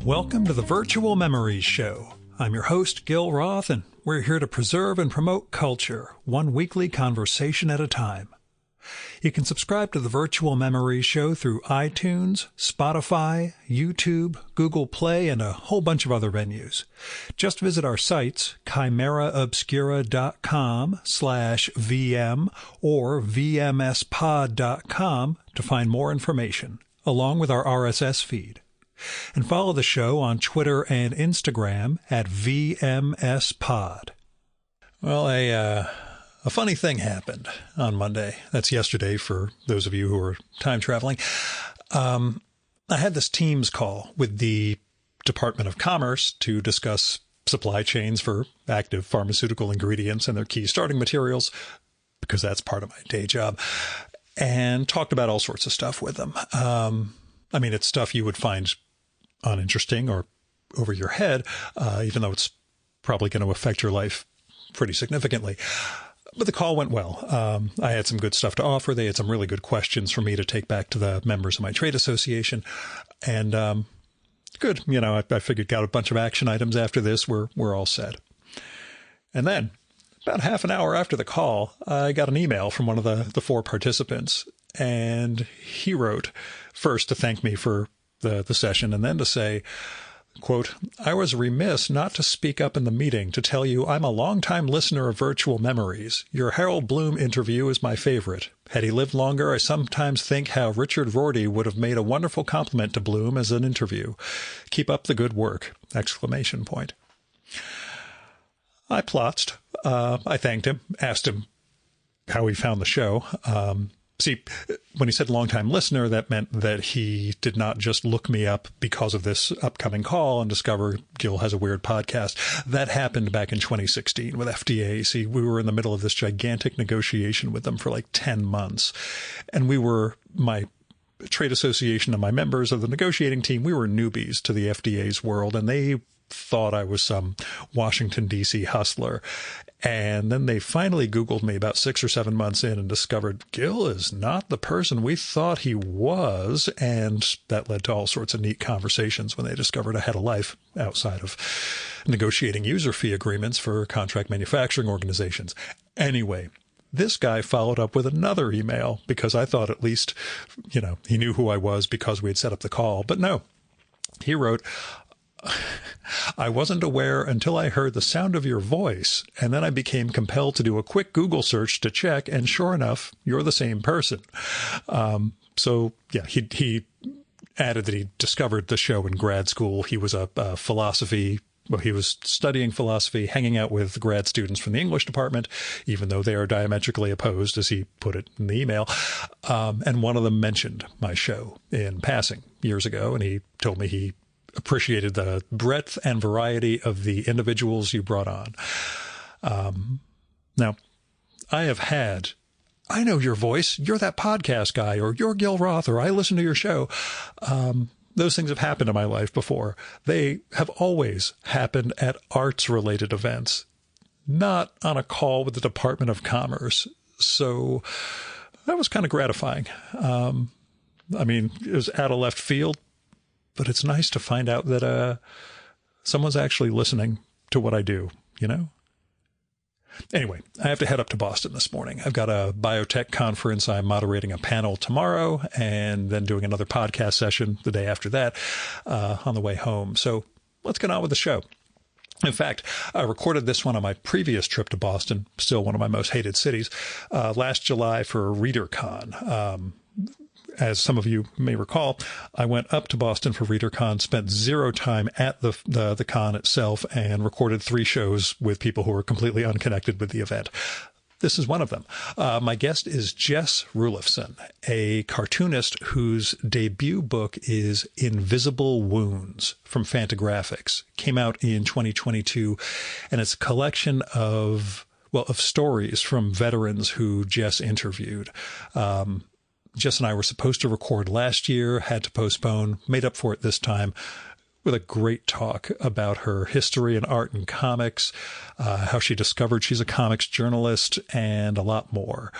Welcome to the Virtual Memories Show. I'm your host, Gil Roth, and we're here to preserve and promote culture, one weekly conversation at a time. You can subscribe to the Virtual Memories Show through iTunes, Spotify, YouTube, Google Play, and a whole bunch of other venues. Just visit our sites, chimeraobscura.com/VM or vmspod.com to find more information, along with our RSS feed. And follow the show on Twitter and Instagram at VMSPod. Well, a funny thing happened on Monday. That's yesterday for those of you who are time traveling. I had this Teams call with the Department of Commerce to discuss supply chains for active pharmaceutical ingredients and their key starting materials, because that's part of my day job, and talked about all sorts of stuff with them. It's stuff you would find uninteresting or over your head, even though it's probably going to affect your life pretty significantly. But the call went well. I had some good stuff to offer. They had some really good questions for me to take back to the members of my trade association. And good. I figured got a bunch of action items after this. We're all set. And then about half an hour after the call, I got an email from one of the four participants. And he wrote first to thank me for the session, and then to say, quote, "I was remiss not to speak up in the meeting to tell you I'm a longtime listener of Virtual Memories. Your Harold Bloom interview is my favorite. Had he lived longer, I sometimes think how Richard Rorty would have made a wonderful compliment to Bloom as an interview. Keep up the good work!" Exclamation point. I plotzed. I thanked him, asked him how he found the show. See, when he said longtime listener, that meant that he did not just look me up because of this upcoming call and discover Gil has a weird podcast. That happened back in 2016 with FDA. See, we were in the middle of this gigantic negotiation with them for like 10 months. And my trade association and my members of the negotiating team, we were newbies to the FDA's world, and they thought I was some Washington, D.C. hustler. And then they finally Googled me about 6 or 7 months in and discovered Gil is not the person we thought he was. And that led to all sorts of neat conversations when they discovered I had a life outside of negotiating user fee agreements for contract manufacturing organizations. Anyway, this guy followed up with another email because I thought at least, he knew who I was because we had set up the call. But no, he wrote, "I wasn't aware until I heard the sound of your voice, and then I became compelled to do a quick Google search to check, and sure enough, you're the same person." He added that he discovered the show in grad school. He was he was studying philosophy, hanging out with grad students from the English department, even though they are diametrically opposed, as he put it in the email. And one of them mentioned my show in passing years ago, and he told me he appreciated the breadth and variety of the individuals you brought on. Now, I know your voice, you're that podcast guy, or you're Gil Roth, or I listen to your show. Those things have happened in my life before. They have always happened at arts-related events, not on a call with the Department of Commerce. So that was kind of gratifying. It was out of left field, but it's nice to find out that someone's actually listening to what I do, Anyway, I have to head up to Boston this morning. I've got a biotech conference. I'm moderating a panel tomorrow and then doing another podcast session the day after that on the way home. So let's get on with the show. In fact, I recorded this one on my previous trip to Boston, still one of my most hated cities, last July for ReaderCon. As some of you may recall, I went up to Boston for ReaderCon, spent zero time at the con itself, and recorded 3 shows with people who were completely unconnected with the event. This is one of them. My guest is Jess Ruliffson, a cartoonist whose debut book is Invisible Wounds from Fantagraphics. Came out in 2022, and it's a collection of stories from veterans who Jess interviewed. Jess and I were supposed to record last year, had to postpone, made up for it this time with a great talk about her history in art and comics, how she discovered she's a comics journalist, and a lot more.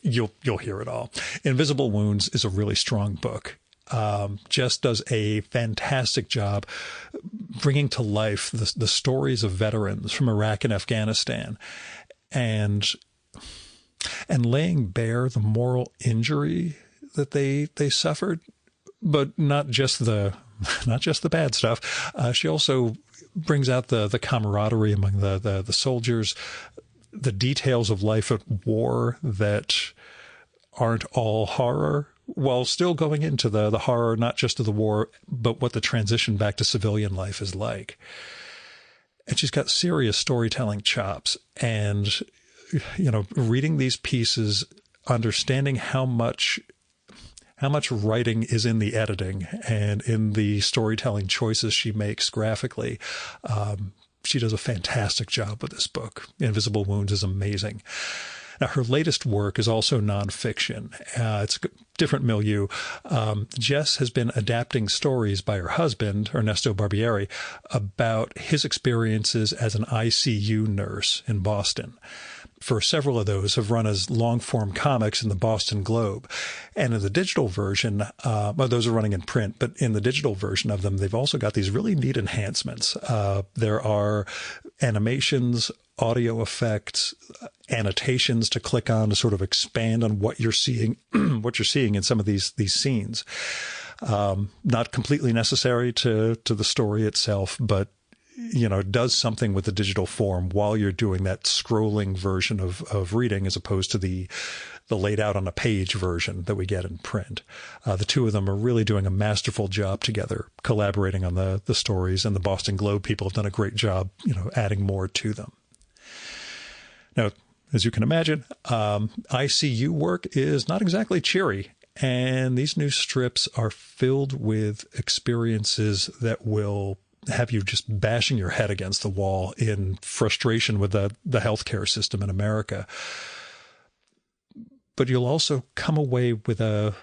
You'll hear it all. Invisible Wounds is a really strong book. Jess does a fantastic job bringing to life the stories of veterans from Iraq and Afghanistan, and laying bare the moral injury that they suffered, but not just the bad stuff. She also brings out the camaraderie among the soldiers, the details of life at war that aren't all horror, while still going into the horror, not just of the war, but what the transition back to civilian life is like. And she's got serious storytelling chops. And, reading these pieces, understanding how much writing is in the editing and in the storytelling choices she makes graphically. She does a fantastic job with this book. Invisible Wounds is amazing. Now, her latest work is also nonfiction. It's a different milieu. Jess has been adapting stories by her husband, Ernesto Barbieri, about his experiences as an ICU nurse in Boston. For several of those have run as long-form comics in the Boston Globe. And in the digital version, those are running in print, but in the digital version of them, they've also got these really neat enhancements. There are animations, audio effects, annotations to click on to sort of expand on what you're seeing, in some of these scenes. Not completely necessary to the story itself, but does something with the digital form while you're doing that scrolling version of reading, as opposed to the laid out on a page version that we get in print. The two of them are really doing a masterful job together, collaborating on the stories, and the Boston Globe people have done a great job, adding more to them. Now, as you can imagine, ICU work is not exactly cheery, and these new strips are filled with experiences that will have you just bashing your head against the wall in frustration with the healthcare system in America. But you'll also come away with a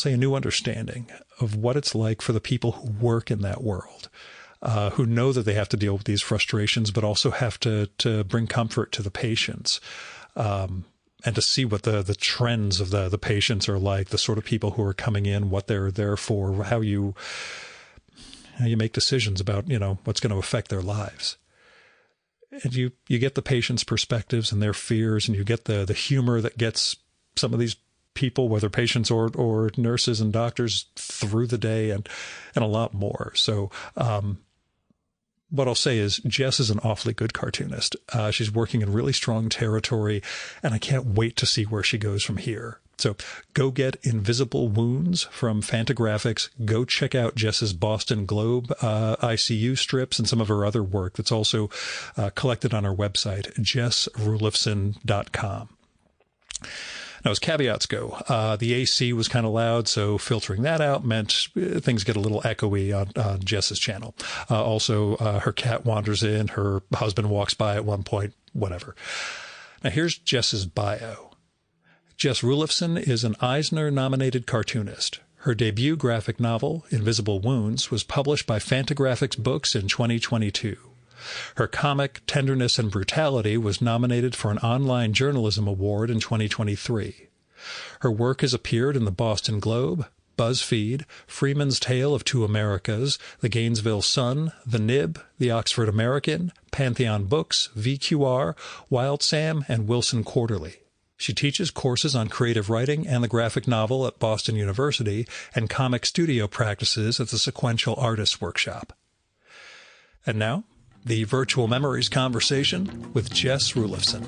new understanding of what it's like for the people who work in that world, who know that they have to deal with these frustrations, but also have to bring comfort to the patients, and to see what the trends of the patients are like, the sort of people who are coming in, what they're there for, how you make decisions about, what's going to affect their lives. And you get the patients' perspectives and their fears, and you get the humor that gets some of these people, whether patients or nurses and doctors, through the day, and a lot more. So, what I'll say is Jess is an awfully good cartoonist. She's working in really strong territory, and I can't wait to see where she goes from here. So go get Invisible Wounds from Fantagraphics. Go check out Jess's Boston Globe ICU strips and some of her other work that's also collected on her website, jessruliffson.com. Now, as caveats go, the AC was kind of loud, so filtering that out meant things get a little echoey on Jess's channel. Also, her cat wanders in, her husband walks by at one point, whatever. Now, here's Jess's bio. Jess Ruliffson is an Eisner-nominated cartoonist. Her debut graphic novel, Invisible Wounds, was published by Fantagraphics Books in 2022. Her comic, Tenderness and Brutality, was nominated for an Online Journalism Award in 2023. Her work has appeared in the Boston Globe, BuzzFeed, Freeman's Tale of Two Americas, the Gainesville Sun, the Nib, the Oxford American, Pantheon Books, VQR, Wild Sam, and Wilson Quarterly. She teaches courses on creative writing and the graphic novel at Boston University and comic studio practices at the Sequential Artists Workshop. And now, the Virtual Memories conversation with Jess Ruliffson.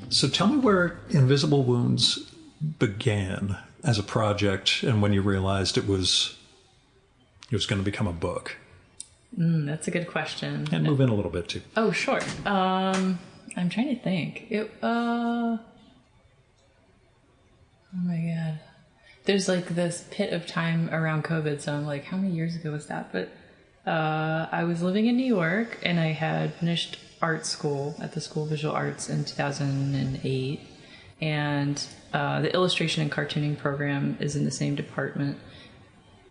So tell me where Invisible Wounds began as a project, and when you realized it was going to become a book. That's a good question. And move in a little bit too. Oh, sure. I'm trying to think. Oh my God. There's like this pit of time around COVID, so I'm like, how many years ago was that? But I was living in New York, and I had finished art school at the School of Visual Arts in 2008. And the illustration and cartooning program is in the same department.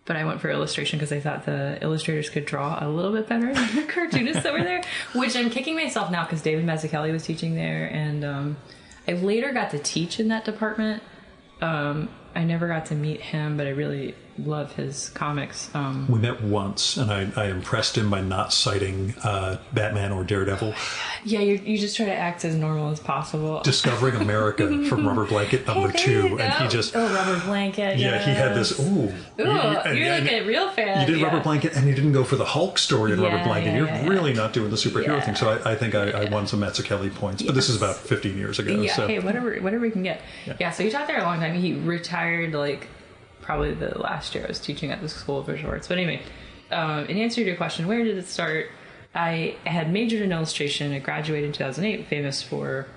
but I went for illustration because I thought the illustrators could draw a little bit better than the cartoonists that were there, which I'm kicking myself now because David Mazzucchelli was teaching there, and I later got to teach in that department. I never got to meet him, but I really love his comics. We met once, and I impressed him by not citing Batman or Daredevil. Yeah, you just try to act as normal as possible. Discovering America from Rubber Blanket number 2, and he just... Oh, Rubber Blanket, yeah, he had this, you're like a real fan. You did Rubber Blanket, and you didn't go for the Hulk story in Rubber Blanket. You're really not doing the superhero thing, so I think I won some Mazzucchelli points, but this is about 15 years ago. Yeah, so. hey, whatever we can get. Yeah, so he taught there a long time. He retired, probably the last year I was teaching at the School of Visual Arts. But anyway, in answer to your question, where did it start? I had majored in illustration. I graduated in 2008, famous for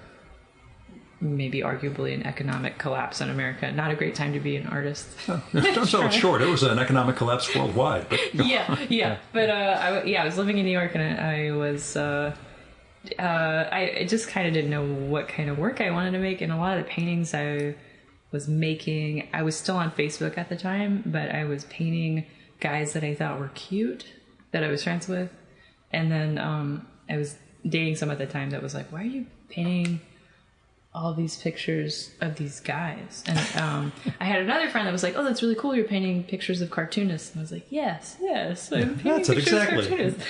maybe arguably an economic collapse in America. Not a great time to be an artist. Don't sell it short. It was an economic collapse worldwide. But, yeah. But I was living in New York, and I was... I just kind of didn't know what kind of work I wanted to make, and a lot of the paintings I was making, I was still on Facebook at the time, but I was painting guys that I thought were cute, that I was friends with. And then I was dating someone at the time that was like, why are you painting all these pictures of these guys? And I had another friend that was like, oh, that's really cool, you're painting pictures of cartoonists. And I was like, yes, I'm painting pictures of cartoonists.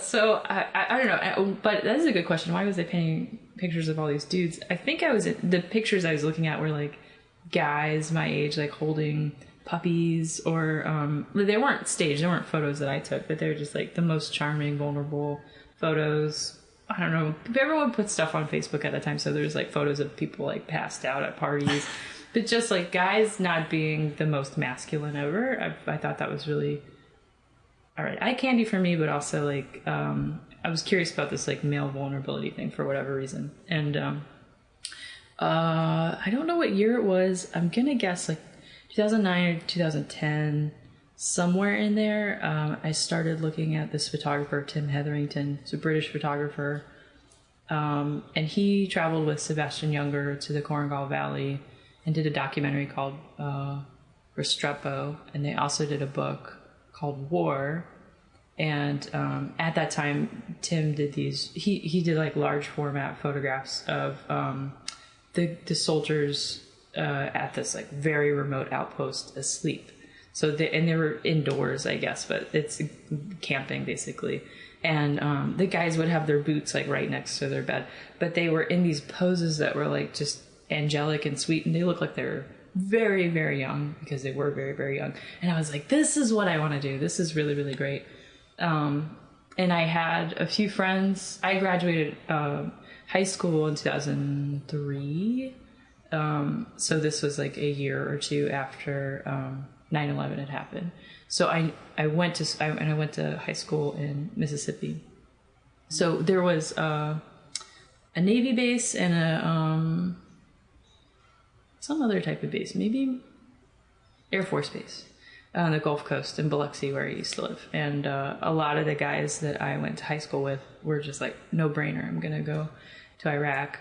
So I don't know, but that is a good question. Why was I painting pictures of all these dudes? I think the pictures I was looking at were like guys my age, like holding puppies, or they weren't staged, they weren't photos that I took, but they were just like the most charming, vulnerable photos. I don't know, everyone put stuff on Facebook at the time, so there's like photos of people like passed out at parties, but just like guys not being the most masculine ever. I thought that was really all right, eye candy for me, but also like I was curious about this like male vulnerability thing for whatever reason. And I don't know what year it was. I'm gonna guess like 2009 or 2010, somewhere in there. I started looking at this photographer, Tim Hetherington. He's a British photographer, and he traveled with Sebastian Junger to the Korengal Valley and did a documentary called Restrepo, and they also did a book called War. And at that time, Tim did these. He did like large format photographs of the soldiers at this like very remote outpost asleep. So they were indoors, I guess, but it's camping basically. And the guys would have their boots like right next to their bed, but they were in these poses that were like just angelic and sweet, and they looked like they're very, very young because they were very, very young. And I was like, this is what I want to do. This is really, really great. And I had a few friends. I graduated high school in 2003. So this was like a year or two after 9/11 had happened. So I went to high school in Mississippi. So there was a Navy base and a some other type of base, maybe Air Force Base on the Gulf Coast in Biloxi, where I used to live. And a lot of the guys that I went to high school with were just like, no brainer, I'm going to go to Iraq.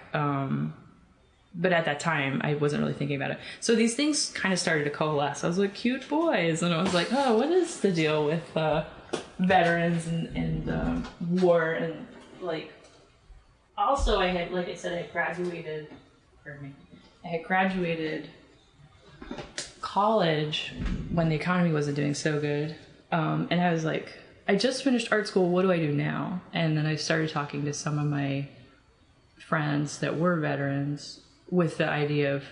But at that time, I wasn't really thinking about it. So these things kind of started to coalesce. I was like, cute boys. And I was like, oh, what is the deal with veterans and war? And like, also I had, like I said, I had graduated college when the economy wasn't doing so good. And I was like, I just finished art school. What do I do now? And then I started talking to some of my friends that were veterans with the idea of,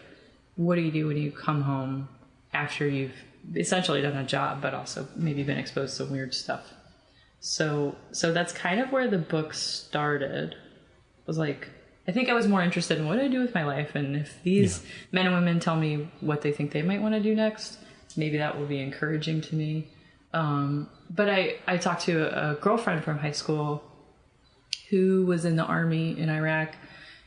what do you do when you come home after you've essentially done a job, but also maybe been exposed to weird stuff. So that's kind of where the book started. It was like, I think I was more interested in what do I do with my life, and if these men and women tell me what they think they might want to do next, maybe that will be encouraging to me. But I talked to a girlfriend from high school who was in the army in Iraq,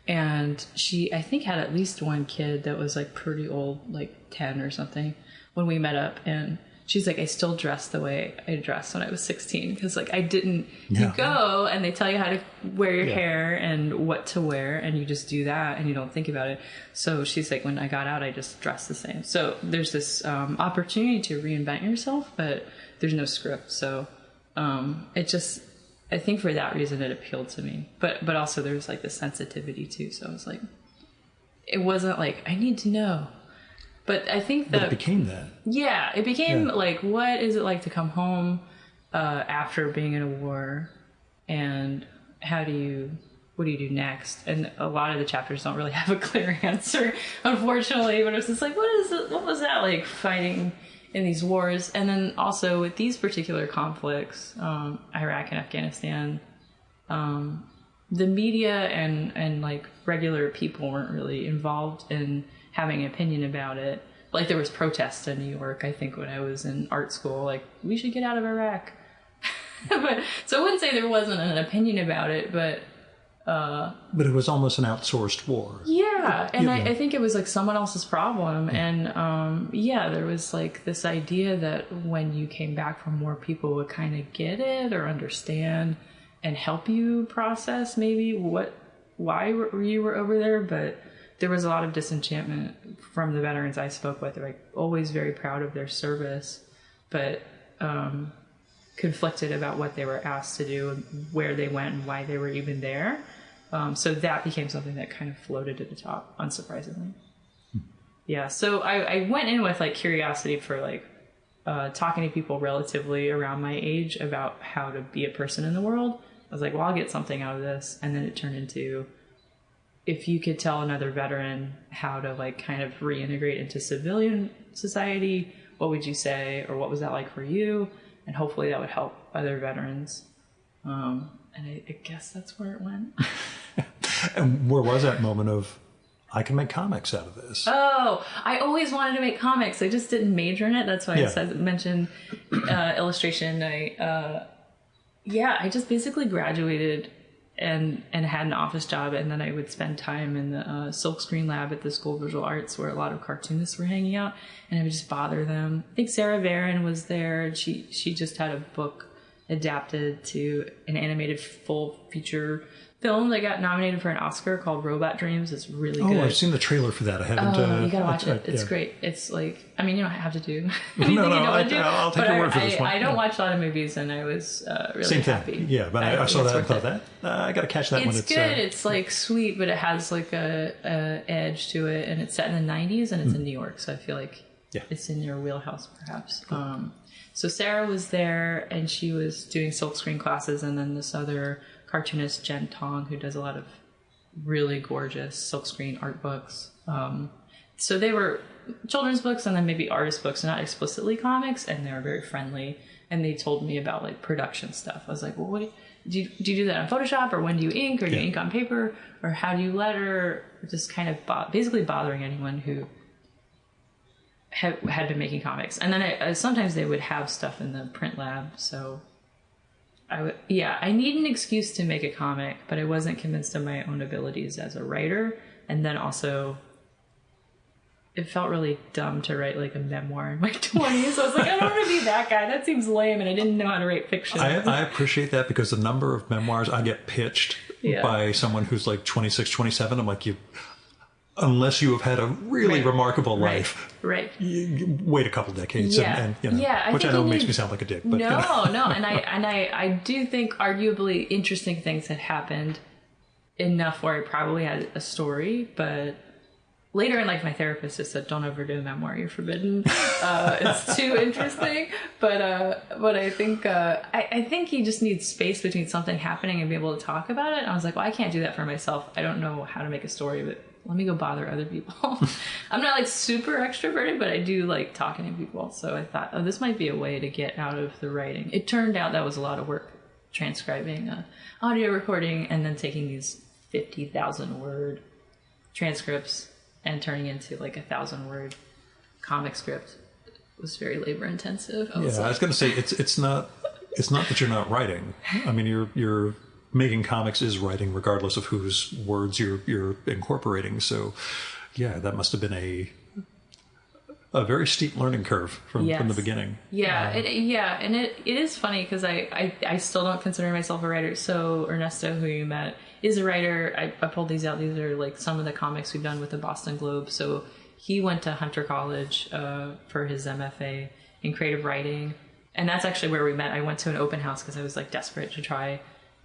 and she, I think, had at least one kid that was like pretty old, like 10 or something, when we met up. And she's like, I still dress the way I dressed when I was 16 because like I didn't. Yeah. You go and they tell you how to wear your hair and what to wear, and you just do that and you don't think about it. So she's like, when I got out, I just dressed the same. So there's this opportunity to reinvent yourself, but there's no script. So it just, I think for that reason it appealed to me. But also there's like the sensitivity too. So I was like, it wasn't like I need to know. But I think that... But it became that. Yeah, it became like, what is it like to come home after being in a war? And what do you do next? And a lot of the chapters don't really have a clear answer, unfortunately. But it's just like, what was that like fighting in these wars? And then also with these particular conflicts, Iraq and Afghanistan, the media and like regular people weren't really involved in having an opinion about it. Like there was protests in New York, I think, when I was in art school, like we should get out of Iraq. So I wouldn't say there wasn't an opinion about it, but it was almost an outsourced war. Yeah, and I think it was like someone else's problem. And there was like this idea that when you came back from war, people would kind of get it or understand and help you process maybe why you were over there, but there was a lot of disenchantment from the veterans I spoke with. They're like always very proud of their service, but conflicted about what they were asked to do and where they went and why they were even there. So that became something that kind of floated to the top, unsurprisingly. Yeah, so I went in with like curiosity for like talking to people relatively around my age about how to be a person in the world. I was like, well, I'll get something out of this. And then it turned into, if you could tell another veteran how to like kind of reintegrate into civilian society, what would you say? Or what was that like for you? And hopefully that would help other veterans. And I guess that's where it went. And where was that moment of, I can make comics out of this? Oh, I always wanted to make comics. I just didn't major in it. That's why I mentioned illustration. I just basically graduated and had an office job, and then I would spend time in the silkscreen lab at the School of Visual Arts where a lot of cartoonists were hanging out, and I would just bother them. I think Sarah Varon was there. She just had a book adapted to an animated full feature film that got nominated for an Oscar called Robot Dreams. It's really good. Oh, I've seen the trailer for that. I haven't. You gotta watch it. It's great. It's like, I mean, you don't have to do anything I'll take your word for this one. I don't watch a lot of movies, and I was really Same thing. happy. Yeah, but I saw that and thought that I gotta catch that one. It's good. It's like sweet, but it has like a edge to it, and it's set in the 90s, and it's in New York, so I feel like it's in your wheelhouse, perhaps. So Sarah was there, and she was doing silkscreen classes, and then this other cartoonist, Jen Tong, who does a lot of really gorgeous silkscreen art books. So they were children's books and then maybe artist books, not explicitly comics, and they were very friendly. And they told me about like production stuff. I was like, well, do you do that on Photoshop, or when do you ink, or do you ink on paper, or how do you letter? Just kind of basically bothering anyone who had been making comics. And then sometimes they would have stuff in the print lab, so I need an excuse to make a comic, but I wasn't convinced of my own abilities as a writer. And then also, it felt really dumb to write like a memoir in my 20s. So I was like, I don't want to be that guy. That seems lame, and I didn't know how to write fiction. I appreciate that, because the number of memoirs I get pitched by someone who's like 26, 27, I'm like, unless you have had a really remarkable life, you wait a couple decades, and which I know makes me sound like a dick. But, no, and I do think arguably interesting things had happened enough where I probably had a story, but later in life, my therapist just said, "Don't ever do a memoir; you're forbidden. It's too interesting." But I think you just need space between something happening and be able to talk about it. And I was like, well, I can't do that for myself. I don't know how to make a story, but let me go bother other people. I'm not like super extroverted, but I do like talking to people. So I thought, this might be a way to get out of the writing. It turned out that was a lot of work, transcribing, audio recording, and then taking these 50,000 word transcripts and turning into like 1,000-word comic script. It was very labor intensive. I was going to say it's not that you're not writing. I mean, you're making comics is writing, regardless of whose words you're incorporating. So, that must have been a very steep learning curve from the beginning. Yeah, and it is funny because I still don't consider myself a writer. So Ernesto, who you met, is a writer. I pulled these out. These are like some of the comics we've done with the Boston Globe. So he went to Hunter College for his MFA in creative writing, and that's actually where we met. I went to an open house because I was like desperate to try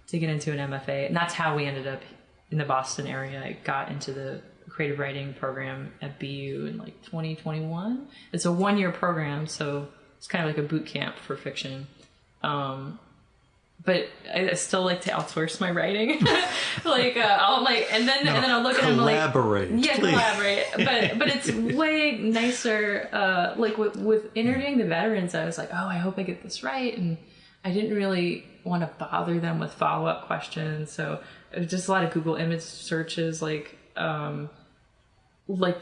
to get into an MFA, and that's how we ended up in the Boston area. I got into the creative writing program at BU in like 2021. It's a 1-year program, so it's kind of like a boot camp for fiction. But I still like to outsource my writing. I'll and then I'll look at them like collaborate. Yeah, please. Collaborate. But it's way nicer. With interviewing the veterans, I was like, oh, I hope I get this right, and I didn't really want to bother them with follow-up questions. So it was just a lot of Google image searches, like the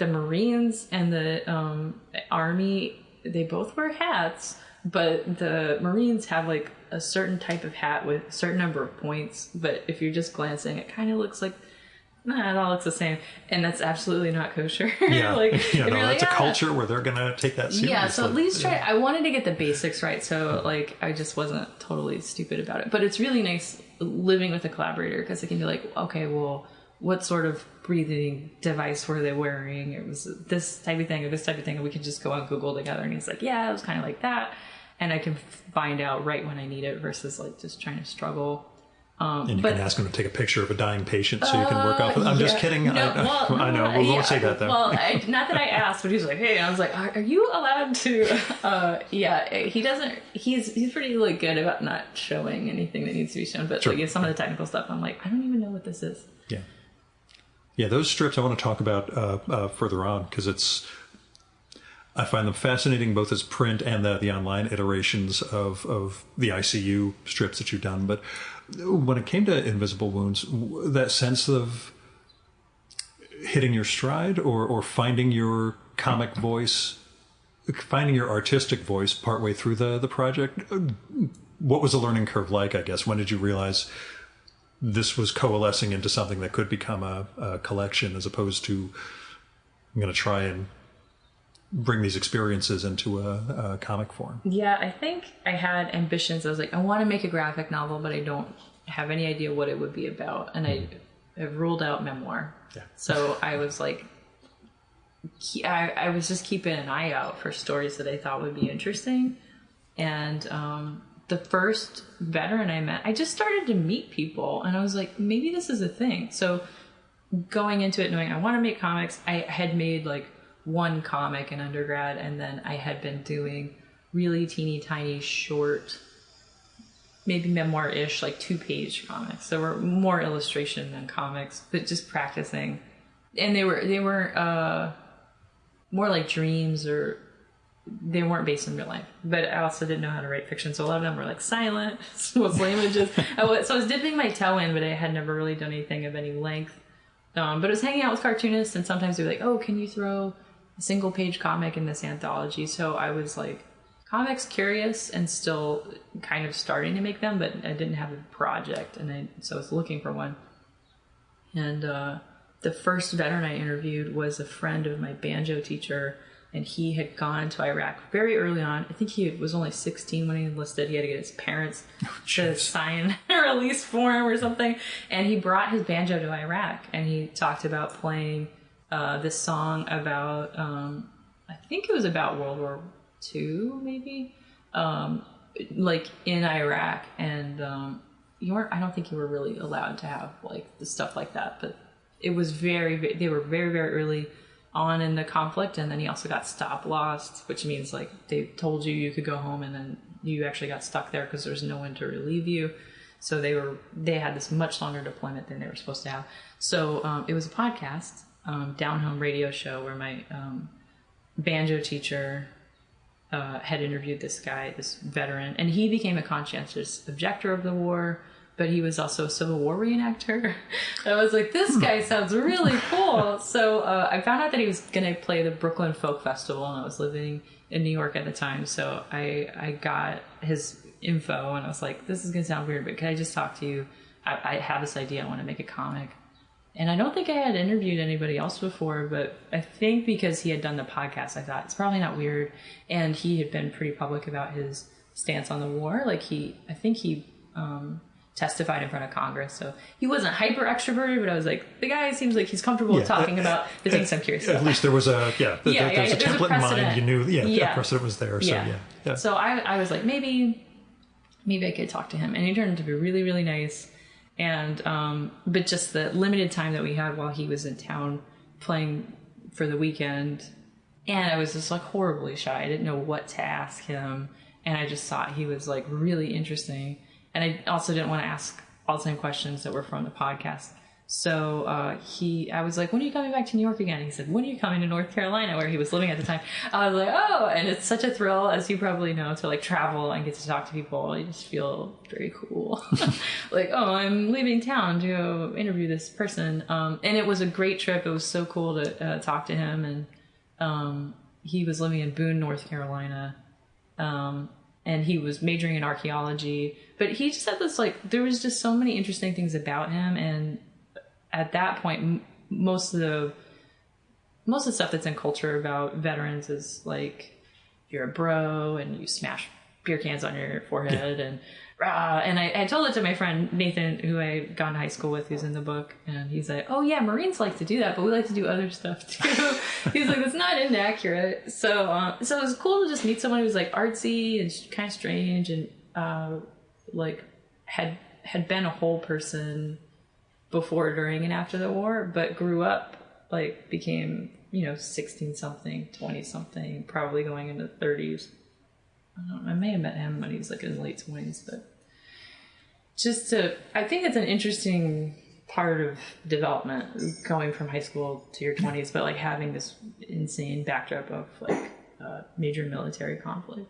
Marines and the Army, they both wear hats, but the Marines have like a certain type of hat with a certain number of points. But if you're just glancing, it kind of looks like, it all looks the same. And that's absolutely not kosher. Yeah, that's a culture where they're going to take that seriously. Yeah, so at least I wanted to get the basics right. So I just wasn't totally stupid about it. But it's really nice living with a collaborator because it can be like, okay, well, what sort of breathing device were they wearing? It was this type of thing or this type of thing. And we could just go on Google together. And he's like, yeah, it was kind of like that. And I can find out right when I need it versus like just trying to struggle. And you can ask him to take a picture of a dying patient so you can work off of it. I'm just kidding. No, I know. We won't say that though. Well, not that I asked, but he's like, hey, and I was like, are you allowed to? He doesn't. He's pretty like good about not showing anything that needs to be shown. But like some of the technical stuff, I'm like, I don't even know what this is. Yeah. Yeah, those strips I want to talk about further on because I find them fascinating both as print and the online iterations of the ICU strips that you've done. But when it came to Invisible Wounds, that sense of hitting your stride or finding your comic voice, finding your artistic voice partway through the project, what was the learning curve like, I guess? When did you realize this was coalescing into something that could become a collection as opposed to I'm going to try and bring these experiences into a comic form? Yeah, I think I had ambitions. I was like, I want to make a graphic novel, but I don't have any idea what it would be about. And I have ruled out memoir. Yeah. So I was like, I was just keeping an eye out for stories that I thought would be interesting. And the first veteran I met, I just started to meet people. And I was like, maybe this is a thing. So going into it knowing I want to make comics, I had made like one comic in undergrad, and then I had been doing really teeny tiny short, maybe memoir-ish, like 2-page comics. There were more illustration than comics, but just practicing. And they were more like dreams, or they weren't based in real life. But I also didn't know how to write fiction, so a lot of them were like silent, mostly images. So I was dipping my toe in, but I had never really done anything of any length. But I was hanging out with cartoonists, and sometimes they were like, oh, can you throw a single page comic in this anthology? So I was like comics curious and still kind of starting to make them, but I didn't have a project, and so I was looking for one. And the first veteran I interviewed was a friend of my banjo teacher, and he had gone to Iraq very early on. I think he was only 16 when he enlisted. He had to get his parents to sign a release form or something, and he brought his banjo to Iraq, and he talked about playing this song about, I think it was about World War II, maybe, like in Iraq. And I don't think you were really allowed to have like the stuff like that, but it was they were very, very early on in the conflict. And then he also got stop lost, which means like they told you could go home, and then you actually got stuck there because there's no one to relieve you. So they had this much longer deployment than they were supposed to have. So it was a podcast, down home radio show, where my banjo teacher had interviewed this guy, this veteran, and he became a conscientious objector of the war, but he was also a Civil War reenactor. I was like, this guy sounds really cool. So I found out that he was going to play the Brooklyn Folk Festival, and I was living in New York at the time. So I got his info, and I was like, this is going to sound weird, but can I just talk to you? I have this idea. I want to make a comic. And I don't think I had interviewed anybody else before, but I think because he had done the podcast, I thought it's probably not weird. And he had been pretty public about his stance on the war. Like I think he testified in front of Congress. So he wasn't hyper extroverted, but I was like, the guy seems like he's comfortable talking about the things I'm curious about. At least there was there's a template in mind. You knew, that precedent was there. So, So I was like, maybe I could talk to him. And he turned out to be really, really nice. And, but just the limited time that we had while he was in town playing for the weekend. And I was just like horribly shy. I didn't know what to ask him. And I just thought he was like really interesting. And I also didn't want to ask all the same questions that were from the podcast. So I was like, when are you coming back to New York again? He said, when are you coming to North Carolina, where he was living at the time? I was like, oh, and it's such a thrill, as you probably know, to like travel and get to talk to people. You just feel very cool. Like, oh, I'm leaving town to go interview this person. And it was a great trip. It was so cool to talk to him. And he was living in Boone, North Carolina. And he was majoring in archaeology. But he just had this, like, there was just so many interesting things about him. And at that point, most of the stuff that's in culture about veterans is like, you're a bro and you smash beer cans on your forehead. And I told it to my friend Nathan, who I got in high school with, who's in the book, and he's like, oh yeah, Marines like to do that, but we like to do other stuff too. He's like, it's not inaccurate. So it was cool to just meet someone who's like artsy and kind of strange and like had been a whole person before, during, and after the war, but grew up, like became, 16 something, 20 something, probably going into the 30s. I may have met him when he was like in his late 20s, but I think it's an interesting part of development, going from high school to your 20s, but like having this insane backdrop of like major military conflict.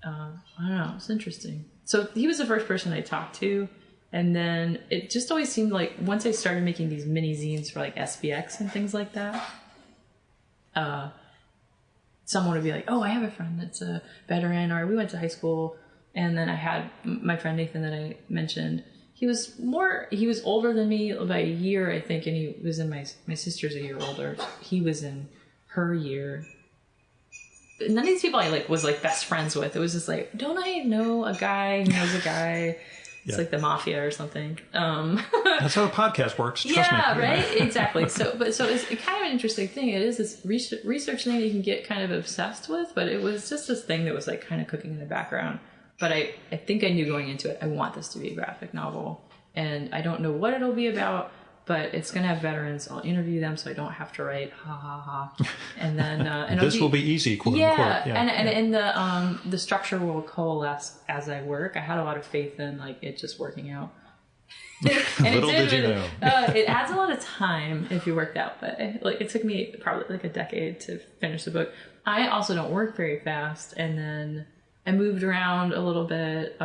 I don't know, it's interesting. So he was the first person I talked to. And then it just always seemed like once I started making these mini zines for like SBX and things like that, someone would be like, oh, I have a friend that's a veteran, or we went to high school. And then I had my friend Nathan that I mentioned. He was older than me by a year, I think. And he was in my sister's a year older. He was in her year. None of these people I was best friends with. It was just like, don't I know a guy who knows a guy? It's like the mafia or something. That's how a podcast works. Trust me. Right? Exactly. So it's kind of an interesting thing. It is this research thing that you can get kind of obsessed with, but it was just this thing that was like kind of cooking in the background. But I think I knew going into it, I want this to be a graphic novel. And I don't know what it'll be about, but it's going to have veterans. I'll interview them so I don't have to write ha ha ha. And then and this will be easy, quote unquote. And the structure will coalesce as I work. I had a lot of faith in like it just working out. Little did you know. It adds a lot of time if you work that way. Like it took me probably like a decade to finish the book. I also don't work very fast, and then I moved around a little bit.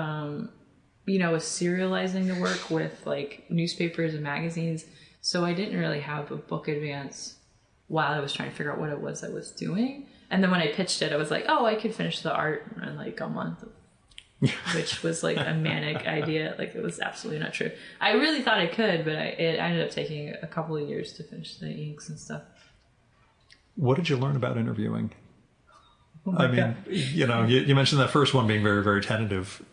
Was serializing the work with like newspapers and magazines. So I didn't really have a book advance while I was trying to figure out what it was I was doing. And then when I pitched it, I was like, oh, I could finish the art in like a month, which was like a manic idea. Like it was absolutely not true. I really thought I could, but it ended up taking a couple of years to finish the inks and stuff. What did you learn about interviewing? Oh I mean, you mentioned that first one being very, very tentative.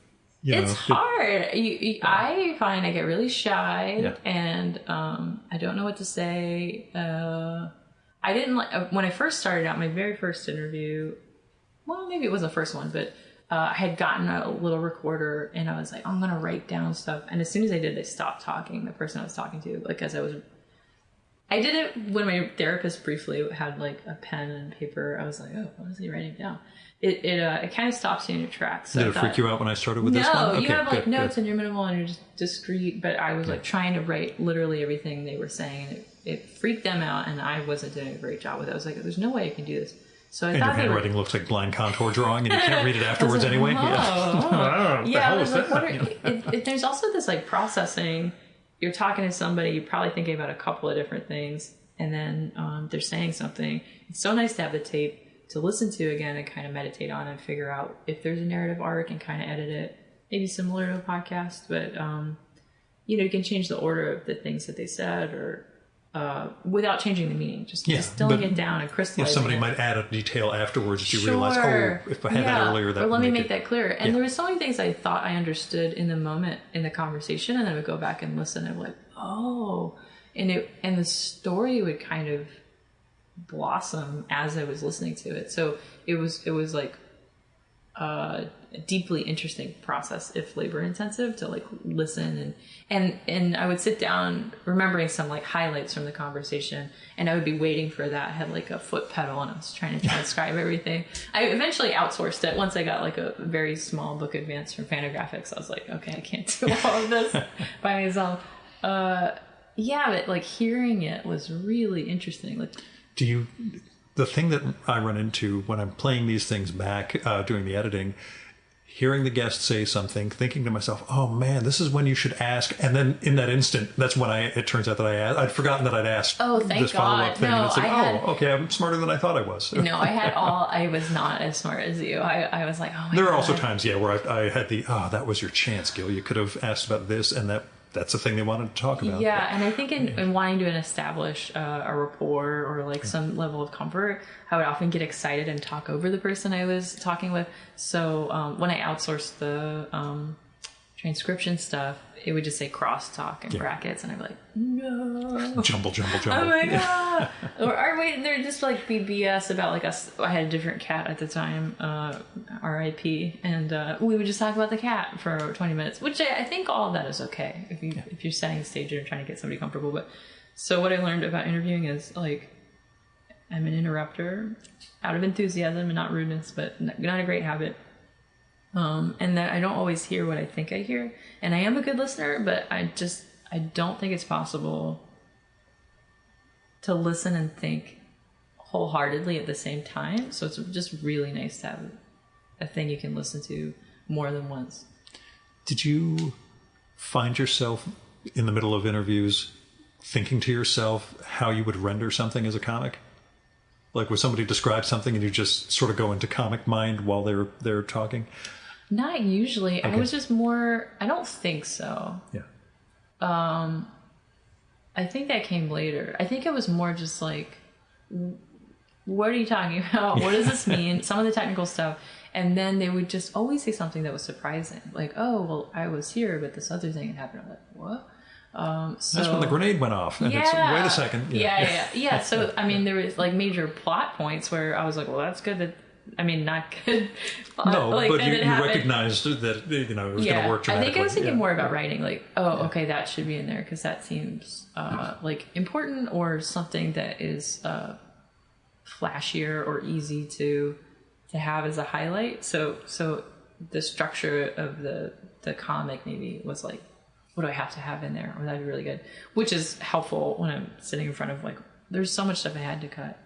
It's hard. I find I get really shy, and I don't know what to say. I didn't like when I first started out. My very first interview, well, maybe it was the first one, but I had gotten a little recorder, and I was like, I'm gonna write down stuff. And as soon as I did, I stopped talking. The person I was talking to, because I did it when my therapist briefly had like a pen and paper. I was like, oh, what is he writing down? It kind of stops you in your tracks. So did it freak you out when I started with this one? No, you have like notes and you're minimal and you're just discreet. But I was like trying to write literally everything they were saying, and it freaked them out, and I wasn't doing a great job with it. I was like, there's no way I can do this. So I thought your handwriting looks like blind contour drawing, and you can't read it afterwards anyway. There's also this like processing. You're talking to somebody, you're probably thinking about a couple of different things, and then they're saying something. It's so nice to have the tape to listen to again and kind of meditate on and figure out if there's a narrative arc and kind of edit it, maybe similar to a podcast, but you can change the order of the things that they said, or without changing the meaning, just distilling it down and crystallizing somebody it. might add a detail afterwards that you realize, if I had that earlier, that or let would me make make that clearer. And there were so many things I thought I understood in the moment in the conversation, and then I would go back and listen, and I'm like, oh, and the story would kind of blossom as I was listening to it. So it was like a deeply interesting process, if labor intensive, to like listen and I would sit down remembering some like highlights from the conversation, and I would be waiting for that. I had like a foot pedal and I was trying to transcribe everything. I eventually outsourced it once I got like a very small book advance from Fantagraphics. I was like, okay, I can't do all of this by myself. But like hearing it was really interesting. Like, the thing that I run into when I'm playing these things back, doing the editing, hearing the guest say something, thinking to myself, oh man, this is when you should ask. And then in that instant, that's when it turns out that I'd forgotten that I'd asked this follow-up thing. No, and it's like, okay, I'm smarter than I thought I was. No, I was not as smart as you. I was like, oh my God. There are also times, where I had that was your chance, Gil. You could have asked about this, and that's the thing they wanted to talk about. Yeah, and I think in wanting to establish a rapport or like some level of comfort, I would often get excited and talk over the person I was talking with. So when I outsourced the transcription stuff, it would just say crosstalk in brackets, and I'd be like, no. Jumble. Oh my God. or wait, there'd just like be BS about like us. I had a different cat at the time, RIP, and we would just talk about the cat for 20 minutes, which I think all of that is okay if you're setting the stage and trying to get somebody comfortable. But so what I learned about interviewing is like, I'm an interrupter out of enthusiasm and not rudeness, but not a great habit. And that I don't always hear what I think I hear. And I am a good listener, but I don't think it's possible to listen and think wholeheartedly at the same time. So it's just really nice to have a thing you can listen to more than once. Did you find yourself in the middle of interviews thinking to yourself how you would render something as a comic? Like, would somebody describe something and you just sort of go into comic mind while they're talking? Not usually. Okay. I was just more... I don't think so. Yeah. I think that came later. I think it was more just like, what are you talking about? What does this mean? Some of the technical stuff. And then they would just always say something that was surprising. Like, oh, well, I was here, but this other thing had happened. I'm like, what? That's when the grenade went off. And it's, wait a second. Yeah. So, I mean, there was like major plot points where I was like, well, that's good that... I mean, not good. No, like, but you recognized that, it was going to work dramatically. I think I was thinking more about writing, like, okay, that should be in there because that seems like important or something that is flashier or easy to have as a highlight. So the structure of the comic maybe was like, what do I have to have in there? Or that'd be really good, which is helpful when I'm sitting in front of like, there's so much stuff I had to cut.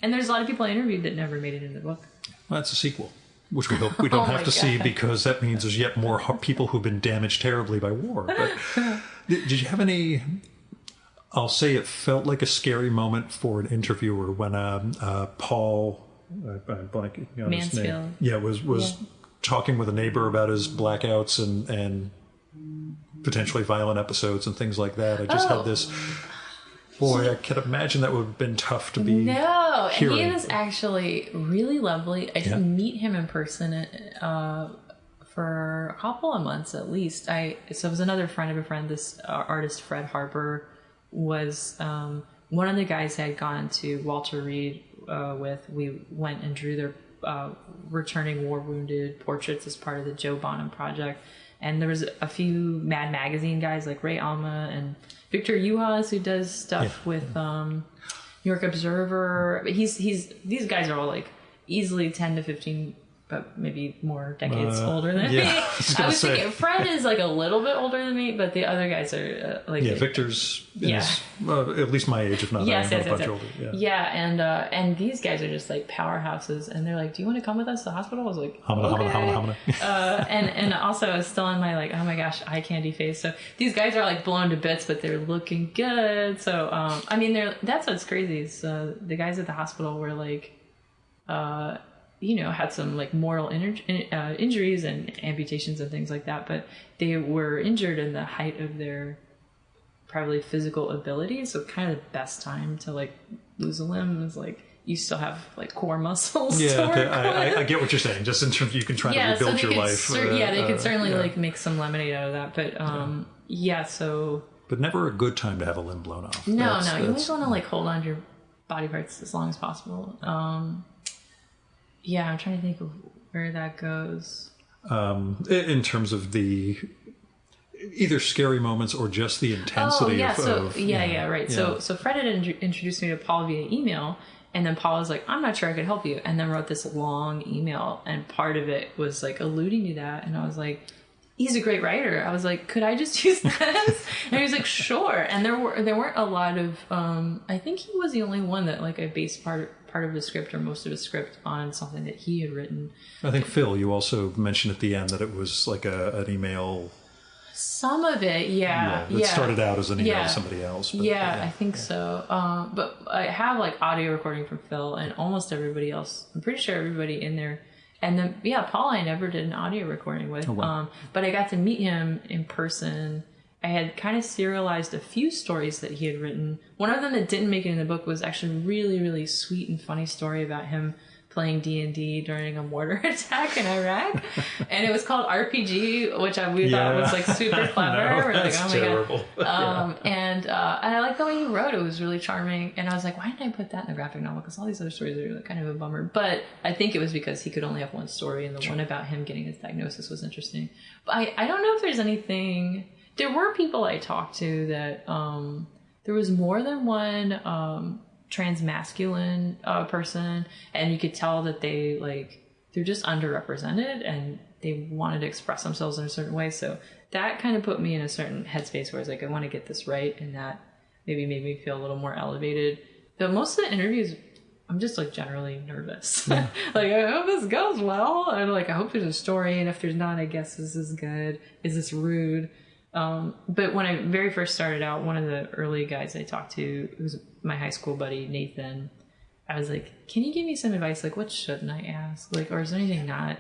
And there's a lot of people I interviewed that never made it in the book. Well, that's a sequel, which we hope we don't have to see, because that means there's yet more people who've been damaged terribly by war. But did you have any... I'll say it felt like a scary moment for an interviewer when Paul... I'm blanking on his name. Yeah, was talking with a neighbor about his blackouts and potentially violent episodes and things like that. I just had this... Boy, I can imagine that would have been tough to be hearing. And he was actually really lovely. I didn't meet him in person for a couple of months at least. So it was another friend of a friend. This artist, Fred Harper, was one of the guys I had gone to Walter Reed with. We went and drew their returning war-wounded portraits as part of the Joe Bonham project. And there was a few Mad Magazine guys like Ray Alma and Victor Uhas, who does stuff with New York Observer. These guys are all like easily 10 to 15, but maybe more decades older than me. I was thinking Fred is like a little bit older than me, but the other guys are Victor's at least my age, if not a bunch older. And these guys are just like powerhouses, and they're like, do you want to come with us to the hospital? I was like, hamana. And also I was still in my like, oh my gosh, eye candy face. So these guys are like blown to bits, but they're looking good. So I mean, that's what's crazy is the guys at the hospital were like had some like mortal injuries and amputations and things like that, but they were injured in the height of their probably physical ability. So kind of the best time to like lose a limb is like you still have like core muscles. Yeah, I get what you're saying. Just in terms of you can try to rebuild your life. They could certainly like make some lemonade out of that. But so. But never a good time to have a limb blown off. No, you always want to like hold on to your body parts as long as possible. I'm trying to think of where that goes. In terms of the either scary moments or just the intensity right. So Fred had introduced me to Paul via email, and then Paul was like, I'm not sure I could help you, and then wrote this long email, and part of it was like alluding to that, and I was like, he's a great writer. I was like, could I just use this? And he was like, sure. And there weren't a lot of I think he was the only one that like I based part of the script or most of the script on something that he had written. I think Phil, you also mentioned at the end that it was like an email. Some of it, it started out as an email to somebody else. But, I think so. But I have like audio recording from Phil and almost everybody else. I'm pretty sure everybody in there. And then, Paul I never did an audio recording with. Oh, wow. But I got to meet him in person. I had kind of serialized a few stories that he had written. One of them that didn't make it in the book was actually a really, really sweet and funny story about him playing D&D during a mortar attack in Iraq. And it was called RPG, which we thought was like super clever. No, that's like, oh terrible. My God. And I like the way he wrote it. It was really charming. And I was like, why didn't I put that in the graphic novel? Because all these other stories are kind of a bummer. But I think it was because he could only have one story, and the one about him getting his diagnosis was interesting. But I don't know if there's anything... There were people I talked to that there was more than one transmasculine person, and you could tell that they're just underrepresented and they wanted to express themselves in a certain way. So that kind of put me in a certain headspace where I was like, I want to get this right, and that maybe made me feel a little more elevated. But most of the interviews, I'm just like generally nervous. Yeah. Like, I hope this goes well, and like I hope there's a story, and if there's not, I guess this is good. Is this rude? But when I very first started out, one of the early guys I talked to, who was my high school buddy, Nathan, I was like, can you give me some advice? Like, what shouldn't I ask? Like, or is there anything not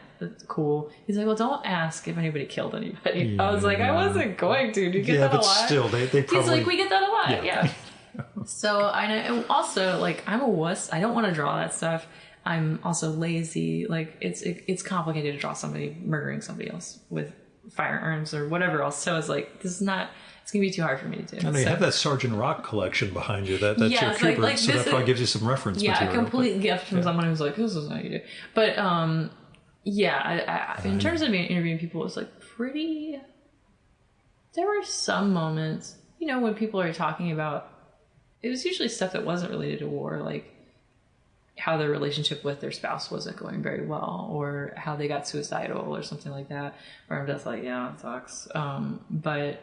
cool? He's like, well, don't ask if anybody killed anybody. I was like, I wasn't going to. Do you get that a lot? Yeah, but still, they probably... He's like, we get that a lot. Yeah. So, and also, like, I'm a wuss. I don't want to draw that stuff. I'm also lazy. Like, it's complicated to draw somebody murdering somebody else with firearms or whatever else. So I was like, it's gonna be too hard for me to do. I know you have that Sergeant Rock collection behind you. That's your Kubrick, so that probably gives you some reference material. Yeah, a complete gift from someone who's like, this is how you do. But in terms of interviewing people, it was like pretty... There were some moments, when people are talking about... It was usually stuff that wasn't related to war, like how their relationship with their spouse wasn't going very well, or how they got suicidal or something like that, where I'm just like, yeah, it sucks. But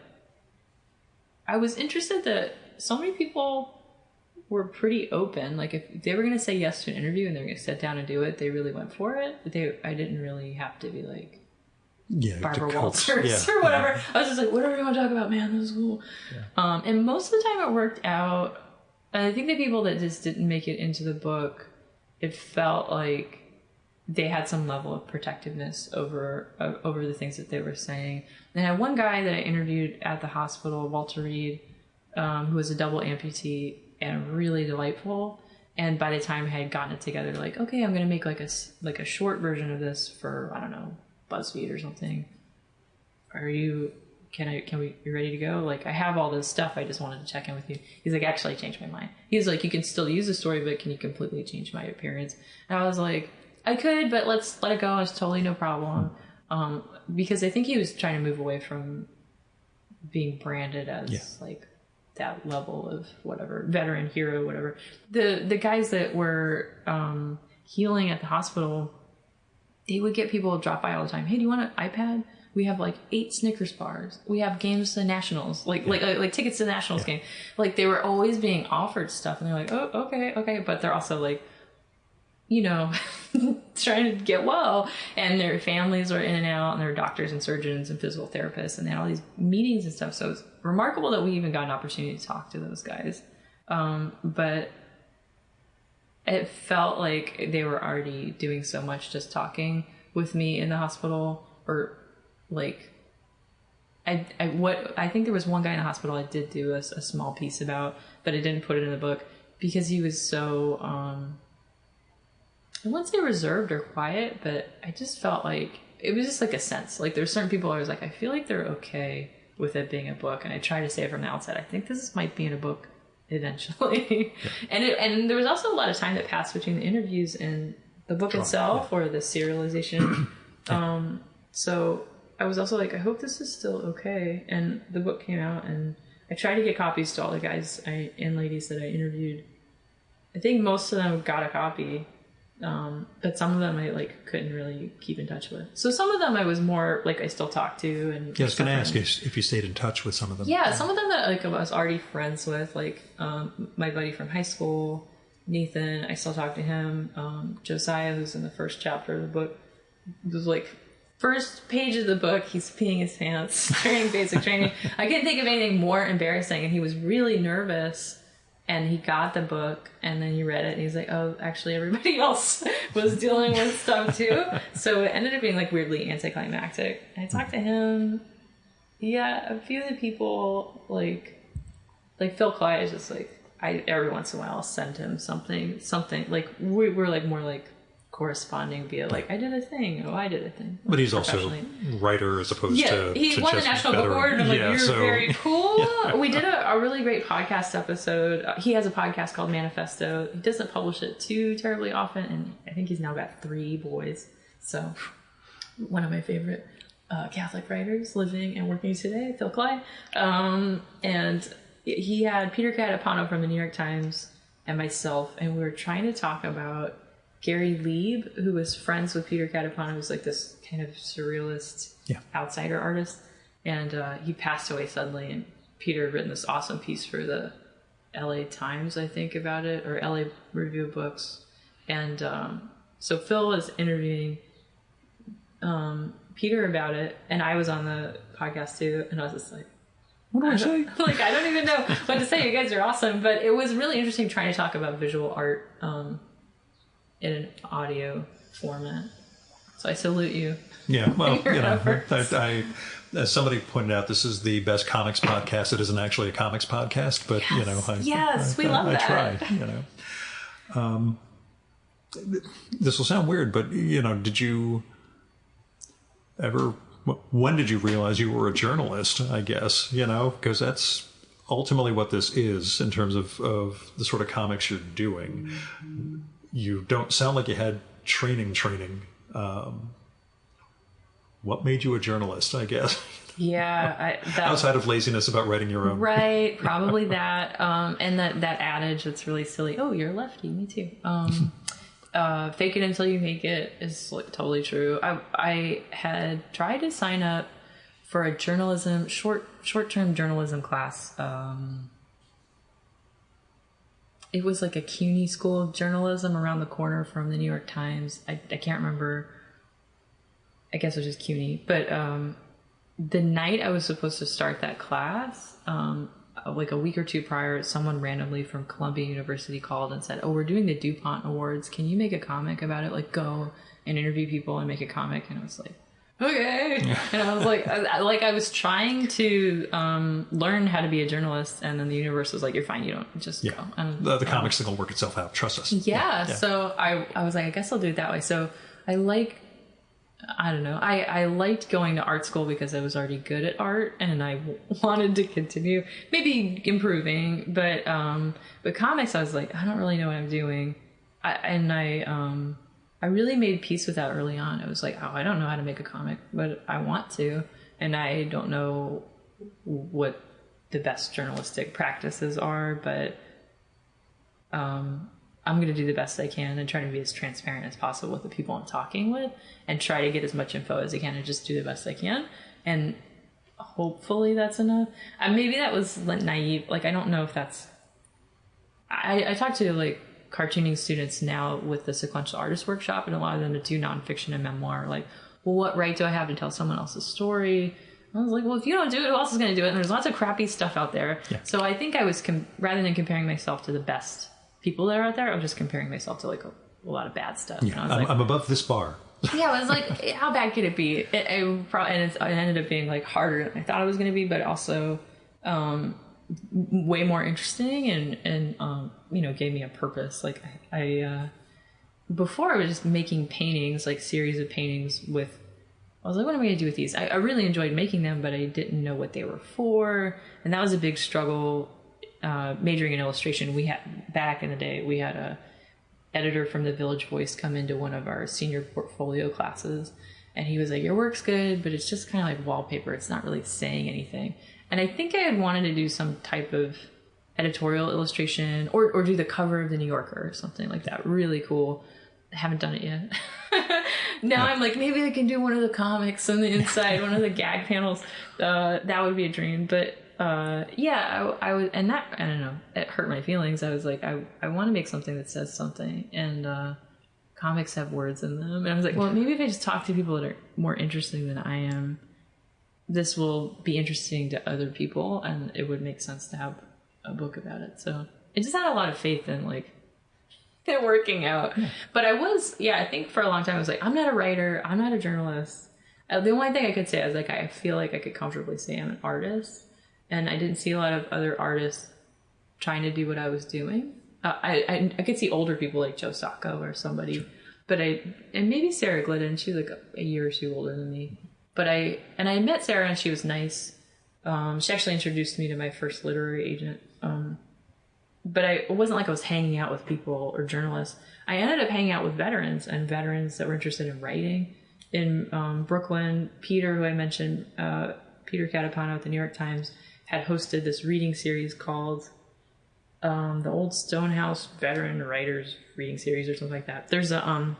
I was interested that so many people were pretty open. Like, if they were going to say yes to an interview and they were going to sit down and do it, they really went for it. I didn't really have to be like Barbara Walters or whatever. I was just like, whatever you want to talk about, man, this is cool. Yeah. And most of the time it worked out. I think the people that just didn't make it into the book, it felt like they had some level of protectiveness over the things that they were saying. And I had one guy that I interviewed at the hospital, Walter Reed, who was a double amputee and really delightful. And by the time I had gotten it together, like, okay, I'm going to make like a short version of this for, I don't know, BuzzFeed or something. You ready to go? Like, I have all this stuff. I just wanted to check in with you. He's like, actually, I changed my mind. He's like, you can still use the story, but can you completely change my appearance? And I was like, I could, but let's let it go. It's totally no problem. Because I think he was trying to move away from being branded as like that level of whatever, veteran hero, whatever. The guys that were healing at the hospital, they would get people to drop by all the time. Hey, do you want an iPad? We have like 8 Snickers bars. We have games to Nationals, like tickets to the Nationals game. Like, they were always being offered stuff, and they're like, oh, okay. But they're also like, trying to get well, and their families are in and out, and they're doctors and surgeons and physical therapists, and they had all these meetings and stuff. So it's remarkable that we even got an opportunity to talk to those guys. But it felt like they were already doing so much just talking with me in the hospital, or like I think there was one guy in the hospital I did do a small piece about, but I didn't put it in the book because he was so, I wouldn't say reserved or quiet, but I just felt like it was just like a sense. Like there's certain people I was like, I feel like they're okay with it being a book. And I try to say it from the outset. I think this might be in a book eventually. Yeah. And there was also a lot of time that passed between the interviews and the book itself or the serialization. So I was also like, I hope this is still okay. And the book came out and I tried to get copies to all the guys and ladies that I interviewed. I think most of them got a copy. But some of them I like couldn't really keep in touch with. So some of them I was more like I still talk to. And yeah, I was going to ask if you stayed in touch with some of them. Yeah, some of them that like I was already friends with, like my buddy from high school, Nathan. I still talk to him. Josiah, who's in the first chapter of the book, was like first page of the book. He's peeing his pants during basic training. I couldn't think of anything more embarrassing, and he was really nervous. And he got the book, and then he read it, and he's like, oh, actually everybody else was dealing with stuff too. So it ended up being like weirdly anticlimactic. And I talked to him. Yeah, a few of the people, like Phil Clyde is just like, every once in a while I'll send him something, like we're like more like corresponding via like I did a thing, I did a thing. But he's also a writer as opposed to he won the National Book Award, and I'm like, you're very cool. Yeah. We did a really great podcast episode. He has a podcast called Manifesto. He doesn't publish it too terribly often, and I think he's now got 3 boys. So one of my favorite Catholic writers living and working today, Phil Clyde. And he had Peter Catapano from the New York Times and myself, and we were trying to talk about Gary Lieb, who was friends with Peter Catapano, who's like this kind of surrealist outsider artist. And he passed away suddenly. And Peter had written this awesome piece for the LA Times, I think, about it, or LA Review of Books. And so Phil was interviewing Peter about it, and I was on the podcast too. And I was just like, what do I say? Like, I don't even know what to say. You guys are awesome. But it was really interesting trying to talk about visual art in an audio format. So I salute you. Yeah, well, I as somebody pointed out, this is the best comics podcast. It isn't actually a comics podcast, but yes, we love that. I try. This will sound weird, but did you ever? When did you realize you were a journalist? I guess because that's ultimately what this is in terms of the sort of comics you're doing. You don't sound like you had training. What made you a journalist, I guess? Yeah. Outside of laziness about writing your own. Right. Probably that. And that adage that's really silly. Oh, you're a lefty. Me too. Fake it until you make it is like totally true. I had tried to sign up for a journalism, short-term journalism class. It was like a CUNY School of Journalism around the corner from the New York Times. I can't remember. I guess it was just CUNY. But the night I was supposed to start that class, like a week or 2 prior, someone randomly from Columbia University called and said, oh, we're doing the DuPont Awards. Can you make a comic about it? Like, go and interview people and make a comic. And I was like, okay. And I was like, I was trying to learn how to be a journalist, and then the universe was like, you're fine, you don't just go. And, the comics thing will work itself out, trust us. Yeah. So I was like, I guess I'll do it that way. So I liked going to art school because I was already good at art, and I wanted to continue maybe improving, but comics, I was like, I don't really know what I'm doing. I really made peace with that early on. I was like, oh, I don't know how to make a comic, but I want to. And I don't know what the best journalistic practices are, but I'm going to do the best I can and try to be as transparent as possible with the people I'm talking with and try to get as much info as I can and just do the best I can. And hopefully that's enough. Maybe that was naive. Like, I don't know if that's... I talked to, like, cartooning students now with the sequential artist workshop, and a lot of them to do nonfiction and memoir. Like, well, what right do I have to tell someone else's story? I was like, well, if you don't do it, who else is going to do it? And there's lots of crappy stuff out there. Yeah. So I think I was, rather than comparing myself to the best people that are out there, I was just comparing myself to like a lot of bad stuff. Yeah. I'm above this bar. Yeah, it was like, how bad could it be? It ended up being like harder than I thought it was going to be, but also way more interesting and gave me a purpose. Like I before I was just making paintings, like series of paintings with. I was like, what am I going to do with these? I really enjoyed making them, but I didn't know what they were for, and that was a big struggle. Majoring in illustration, we had back in the day, we had a editor from the Village Voice come into one of our senior portfolio classes, and he was like, your work's good, but it's just kind of like wallpaper. It's not really saying anything. And I think I had wanted to do some type of editorial illustration or do the cover of the New Yorker or something like that. Really cool. I haven't done it yet. Now I'm like, maybe I can do one of the comics on the inside, one of the gag panels. That would be a dream. But I was, and that, I don't know, it hurt my feelings. I was like, I want to make something that says something, and comics have words in them. And I was like, well, maybe if I just talk to people that are more interesting than I am, this will be interesting to other people, and it would make sense to have a book about it. So I just had a lot of faith in like it working out. But I think for a long time I was like, I'm not a writer, I'm not a journalist. The only thing I could say is like, I feel like I could comfortably say I'm an artist. And I didn't see a lot of other artists trying to do what I was doing. I could see older people like Joe Sacco or somebody, and maybe Sarah Glidden. She was like a year or two older than me. But I met Sarah and she was nice. She actually introduced me to my first literary agent. But it wasn't like I was hanging out with people or journalists. I ended up hanging out with veterans that were interested in writing. In Brooklyn, Peter, who I mentioned, Peter Catapano at the New York Times, had hosted this reading series called the Old Stonehouse Veteran Writers Reading Series or something like that. There's a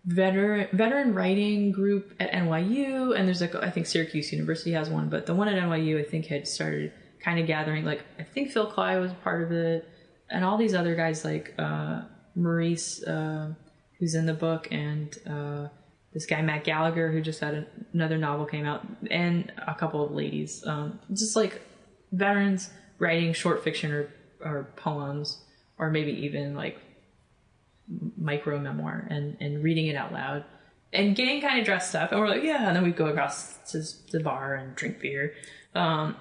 veteran writing group at NYU, and there's I think Syracuse University has one, but the one at NYU I think had started kind of gathering, like I think Phil Cly was part of it, and all these other guys like Maurice, who's in the book, and this guy Matt Gallagher, who just had another novel came out, and a couple of ladies, just like veterans writing short fiction or poems, or maybe even like micro memoir, and reading it out loud and getting kind of dressed up, and we're like, yeah, and then we'd go across to the bar and drink beer. I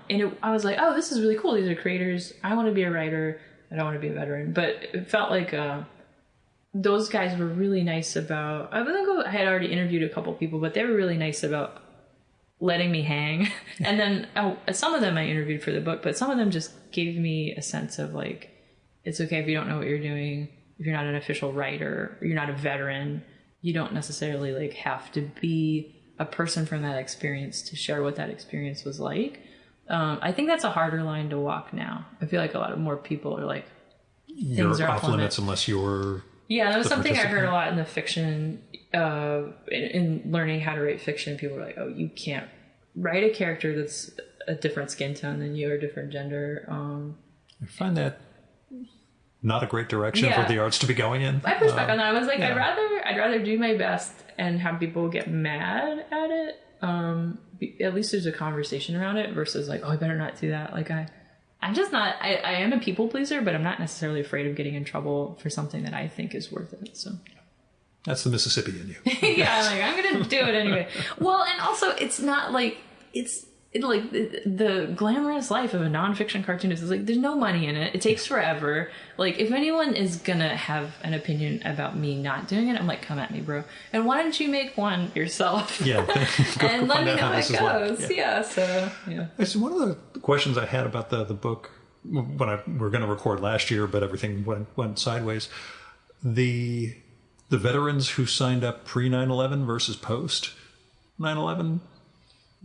was like, oh, this is really cool. These are creators. I want to be a writer. I don't want to be a veteran. But it felt like those guys were really nice about... I had already interviewed a couple people, but they were really nice about letting me hang. And then some of them I interviewed for the book, but some of them just gave me a sense of like, it's okay if you don't know what you're doing. If you're not an official writer, or you're not a veteran, you don't necessarily like have to be a person from that experience to share what that experience was like. I think that's a harder line to walk now. I feel like a lot more people are like, things you're are off limits unless you're... Yeah, that was something I heard a lot in the fiction, in learning how to write fiction. People were like, oh, you can't write a character that's a different skin tone than you or a different gender. I find that not a great direction for the arts to be going in. I pushed back on that. I was like, I'd rather do my best and have people get mad at it. At least there's a conversation around it versus like, oh, I better not do that. Like I'm just not, I am a people pleaser, but I'm not necessarily afraid of getting in trouble for something that I think is worth it. So that's the Mississippi in you. Yeah, I'm going to do it anyway. Well, and also it's not like, the glamorous life of a nonfiction cartoonist is like, there's no money in it. It takes forever. Like, if anyone is gonna have an opinion about me not doing it, I'm like, come at me, bro. And why don't you make one yourself? Yeah. And let me know how it goes. Yeah. So one of the questions I had about the book when we were going to record last year, but everything went sideways. The veterans who signed up pre 9/11 versus post 9/11.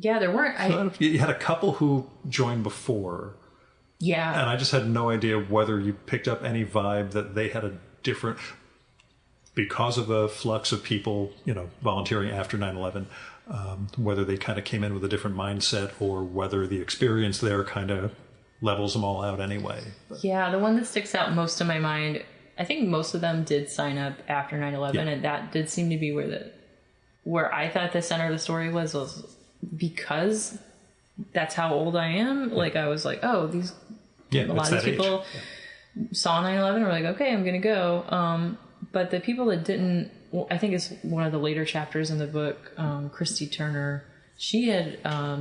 Yeah, there weren't. You had a couple who joined before. Yeah. And I just had no idea whether you picked up any vibe that they had a different... Because of a flux of people, volunteering after 9/11, whether they kind of came in with a different mindset or whether the experience there kind of levels them all out anyway. But. Yeah, the one that sticks out most in my mind, I think most of them did sign up after 9/11, and that did seem to be where I thought the center of the story was because that's how old I am. Like, I was like, oh, a lot of these people saw 9/11, were like, okay, I'm going to go. But the people that didn't, well, I think it's one of the later chapters in the book, Christy Turner, she had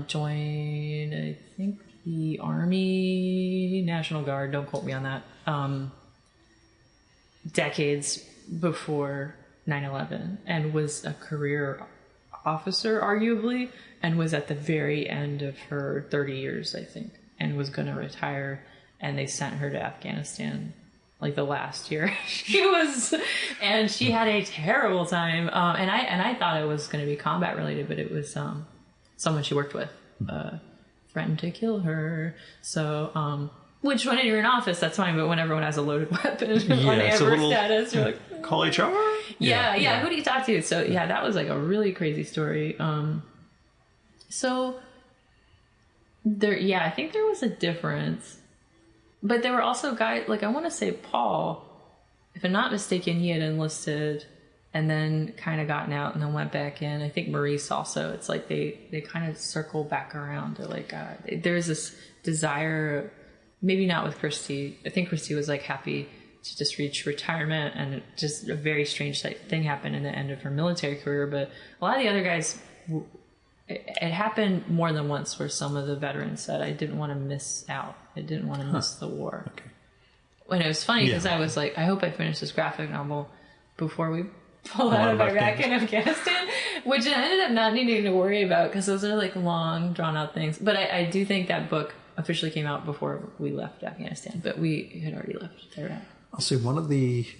joined, I think, the Army National Guard, don't quote me on that, decades before 9/11, and was a career officer, arguably, and was at the very end of her 30 years, I think, and was going to retire, and they sent her to Afghanistan like the last year she was, and she had a terrible time, and I thought it was going to be combat related, but it was someone she worked with threatened to kill her. So which when you're in office that's fine, but when everyone has a loaded weapon on Amber status, you're like, call HR. Yeah, who do you talk to? So yeah, that was like a really crazy story. So there, I think there was a difference. But there were also guys, like I want to say Paul, if I'm not mistaken, he had enlisted and then kind of gotten out and then went back in. I think Maurice also, it's like they kind of circle back around to like, there's this desire, maybe not with Christy. I think Christy was like happy to just reach retirement, and it just a very strange thing happened in the end of her military career. But a lot of the other guys, it happened more than once where some of the veterans said, I didn't want to miss out. I didn't want to miss the war. Okay. And it was funny because I was like, I hope I finish this graphic novel before we pull out of Iraq and Afghanistan, which I ended up not needing to worry about because those are like long, drawn out things. But I do think that book officially came out before we left Afghanistan, but we had already left Iraq. I'll say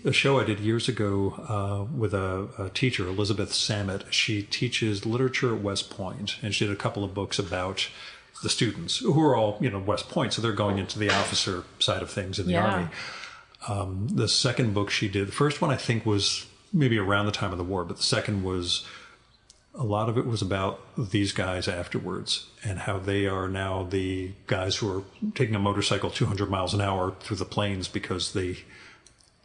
a show I did years ago with a teacher, Elizabeth Samet. She teaches literature at West Point, and she did a couple of books about the students who are all, West Point, so they're going into the officer side of things in the Army. The second book she did, the first one I think was maybe around the time of the war, but the second was, a lot of it was about these guys afterwards and how they are now the guys who are taking a motorcycle 200 miles an hour through the plains because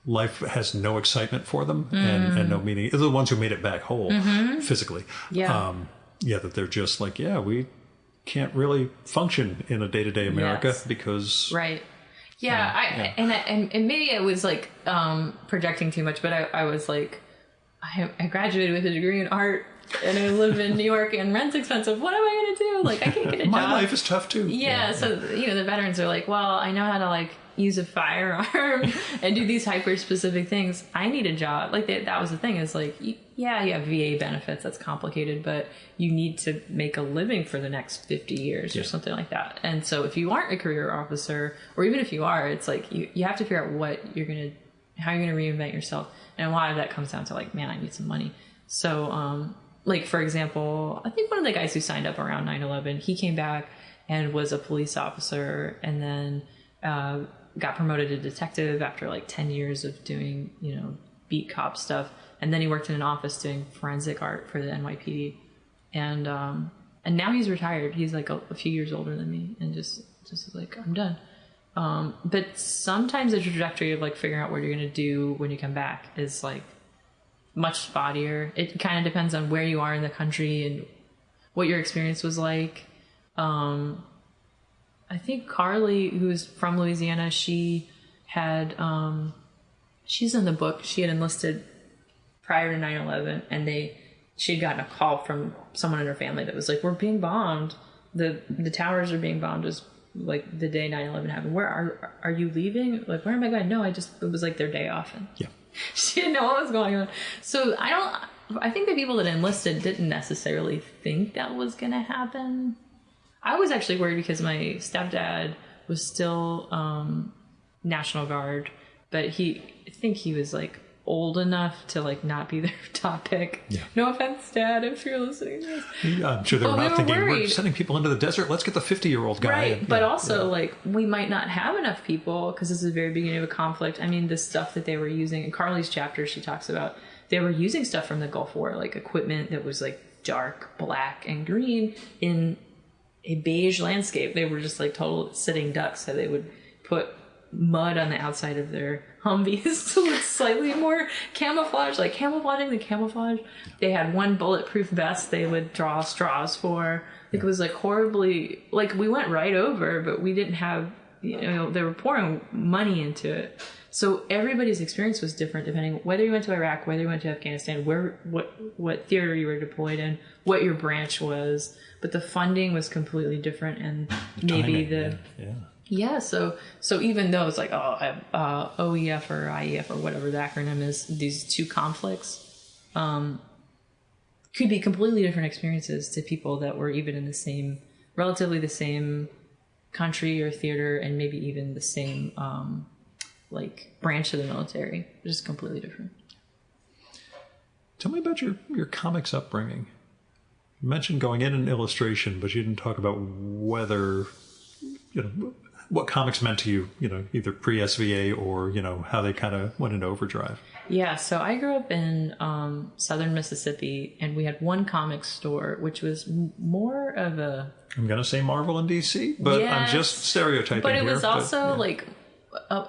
life has no excitement for them and no meaning. They're the ones who made it back whole physically. That they're just like, we can't really function in a day-to-day America because... Right. Yeah, and maybe I was like projecting too much, but I was like, I graduated with a degree in art and I live in New York and rent's expensive. What am I going to do? Like, I can't get a job. My life is tough too. So, the veterans are like, well, I know how to like use a firearm and do these hyper specific things. I need a job. Like that was the thing is like, you have VA benefits. That's complicated, but you need to make a living for the next 50 years or something like that. And so if you aren't a career officer, or even if you are, it's like you have to figure out how you're going to reinvent yourself. And a lot of that comes down to like, man, I need some money. So, like, for example, I think one of the guys who signed up around 9/11, he came back and was a police officer and then got promoted to detective after like 10 years of doing, beat cop stuff. And then he worked in an office doing forensic art for the NYPD. And now he's retired. He's like a few years older than me and just like, I'm done. But sometimes the trajectory of like figuring out what you're going to do when you come back is like much spottier. It kind of depends on where you are in the country and what your experience was like. I think Carly, who's from Louisiana, she had, she's in the book. She had enlisted prior to 9/11 and she'd gotten a call from someone in her family that was like, we're being bombed. The towers are being bombed. It was like the day 9/11 happened. Where are you leaving? Like, where am I going? No, it was like their day off. And she didn't know what was going on. So I think the people that enlisted didn't necessarily think that was going to happen. I was actually worried because my stepdad was still National Guard, but I think he was like old enough to like not be their top pick. No offense, Dad, if you're listening to this. I'm sure they were not thinking, we're sending people into the desert, let's get the 50-year-old guy. Right, but also like we might not have enough people because this is the very beginning of a conflict. I mean, the stuff that they were using in Carly's chapter, she talks about they were using stuff from the Gulf War, like equipment that was like dark black and green in a beige landscape. They were just like total sitting ducks, so they would put mud on the outside of their Humvees to look slightly more camouflage, like camouflaging the camouflage. They had one bulletproof vest they would draw straws for. Like it was like horribly, like we went right over, but we didn't have, they were pouring money into it So everybody's experience was different depending whether you went to Iraq, whether you went to Afghanistan, what theater you were deployed in, what your branch was. But the funding was completely different, and maybe so even though it's like OEF or IEF or whatever the acronym is, these two conflicts could be completely different experiences to people that were even in the same, relatively the same country or theater, and maybe even the same branch of the military. Just completely different. Tell me about your comics upbringing. You mentioned going in illustration, but you didn't talk about whether, what comics meant to you, either pre-SVA or, how they kind of went into overdrive. Yeah, so I grew up in southern Mississippi, and we had one comic store, which was more of a... I'm going to say Marvel and DC, but yes, I'm just stereotyping but it here. Was also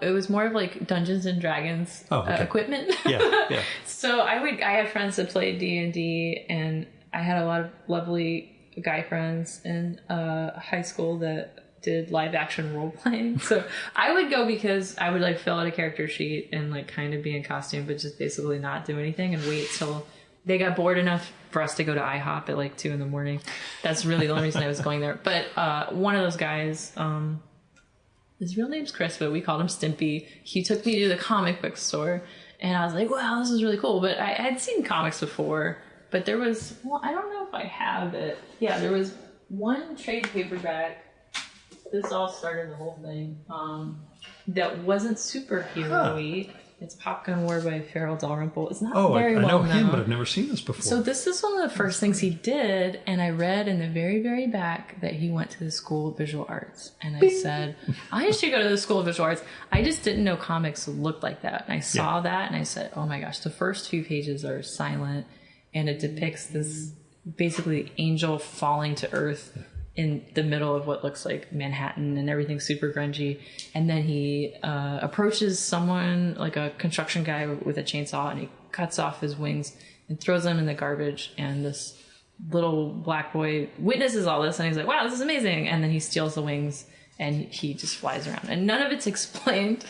it was more of like Dungeons and Dragons equipment. Yeah. So I had friends that played D&D, and I had a lot of lovely guy friends in high school that did live action role playing. So I would go because I would fill out a character sheet and kind of be in costume, but just basically not do anything and wait till they got bored enough for us to go to IHOP at 2 a.m. That's really the only reason I was going there. But one of those guys, his real name's Chris, but we called him Stimpy. He took me to the comic book store, and I was like, wow, this is really cool. But I had seen comics before, but there was, I don't know if I have it. Yeah, there was one trade paperback. This all started the whole thing. That wasn't superhero-y. It's Popgun War by Farrell Dalrymple. It's not very well known. I know him, but I've never seen this before. So this is one of the first things he did, and I read in the very, very back that he went to the School of Visual Arts. And I said, I should go to the School of Visual Arts. I just didn't know comics looked like that. And I saw that, and I said, oh my gosh, the first few pages are silent, and it depicts this basically angel falling to earth in the middle of what looks like Manhattan, and everything's super grungy. And then he approaches someone, like a construction guy with a chainsaw, and he cuts off his wings and throws them in the garbage. And this little black boy witnesses all this, and he's like, wow, this is amazing. And then he steals the wings, and he just flies around. And none of it's explained,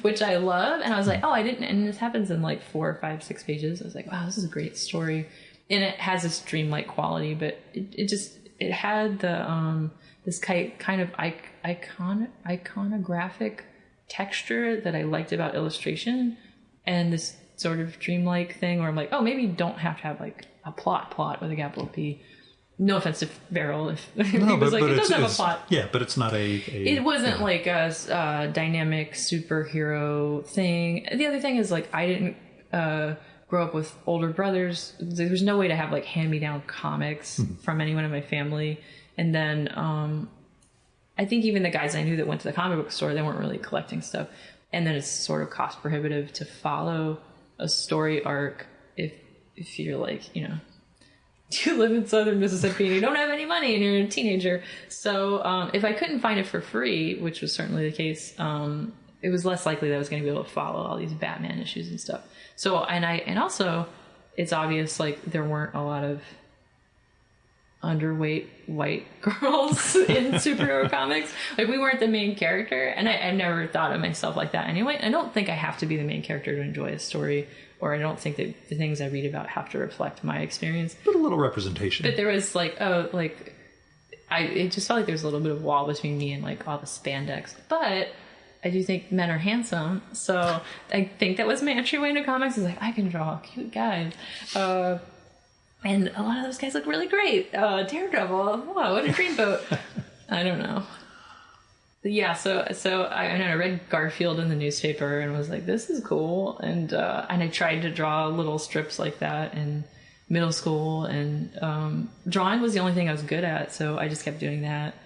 which I love. And I was like, oh, I didn't. And this happens in 4, 5, 6 pages. I was like, wow, this is a great story. And it has this dreamlike quality, but it had the this kind of iconographic texture that I liked about illustration, and this sort of dreamlike thing where I'm like, oh, maybe you don't have to have a plot with a capital P. No offense to Farrell, if he was it doesn't have a plot. Yeah, but it's not it wasn't like a dynamic superhero thing. The other thing is I didn't grow up with older brothers. There's no way to have hand-me-down comics from anyone in my family. And then I think even the guys I knew that went to the comic book store, they weren't really collecting stuff. And then it's sort of cost prohibitive to follow a story arc if you're you live in southern Mississippi and you don't have any money and you're a teenager. So if I couldn't find it for free, which was certainly the case, it was less likely that I was going to be able to follow all these Batman issues and stuff. So, and also, it's obvious, there weren't a lot of underweight white girls in superhero comics. We weren't the main character, and I never thought of myself like that anyway. I don't think I have to be the main character to enjoy a story, or I don't think that the things I read about have to reflect my experience. But a little representation. But there was, it just felt like there was a little bit of wall between me and, all the spandex. But I do think men are handsome, so I think that was my entryway into comics. Is I can draw cute guys, and a lot of those guys look really great. Daredevil, wow, what a dreamboat! I don't know. But yeah, so I read Garfield in the newspaper and was like, this is cool, and I tried to draw little strips like that in middle school, and drawing was the only thing I was good at, so I just kept doing that.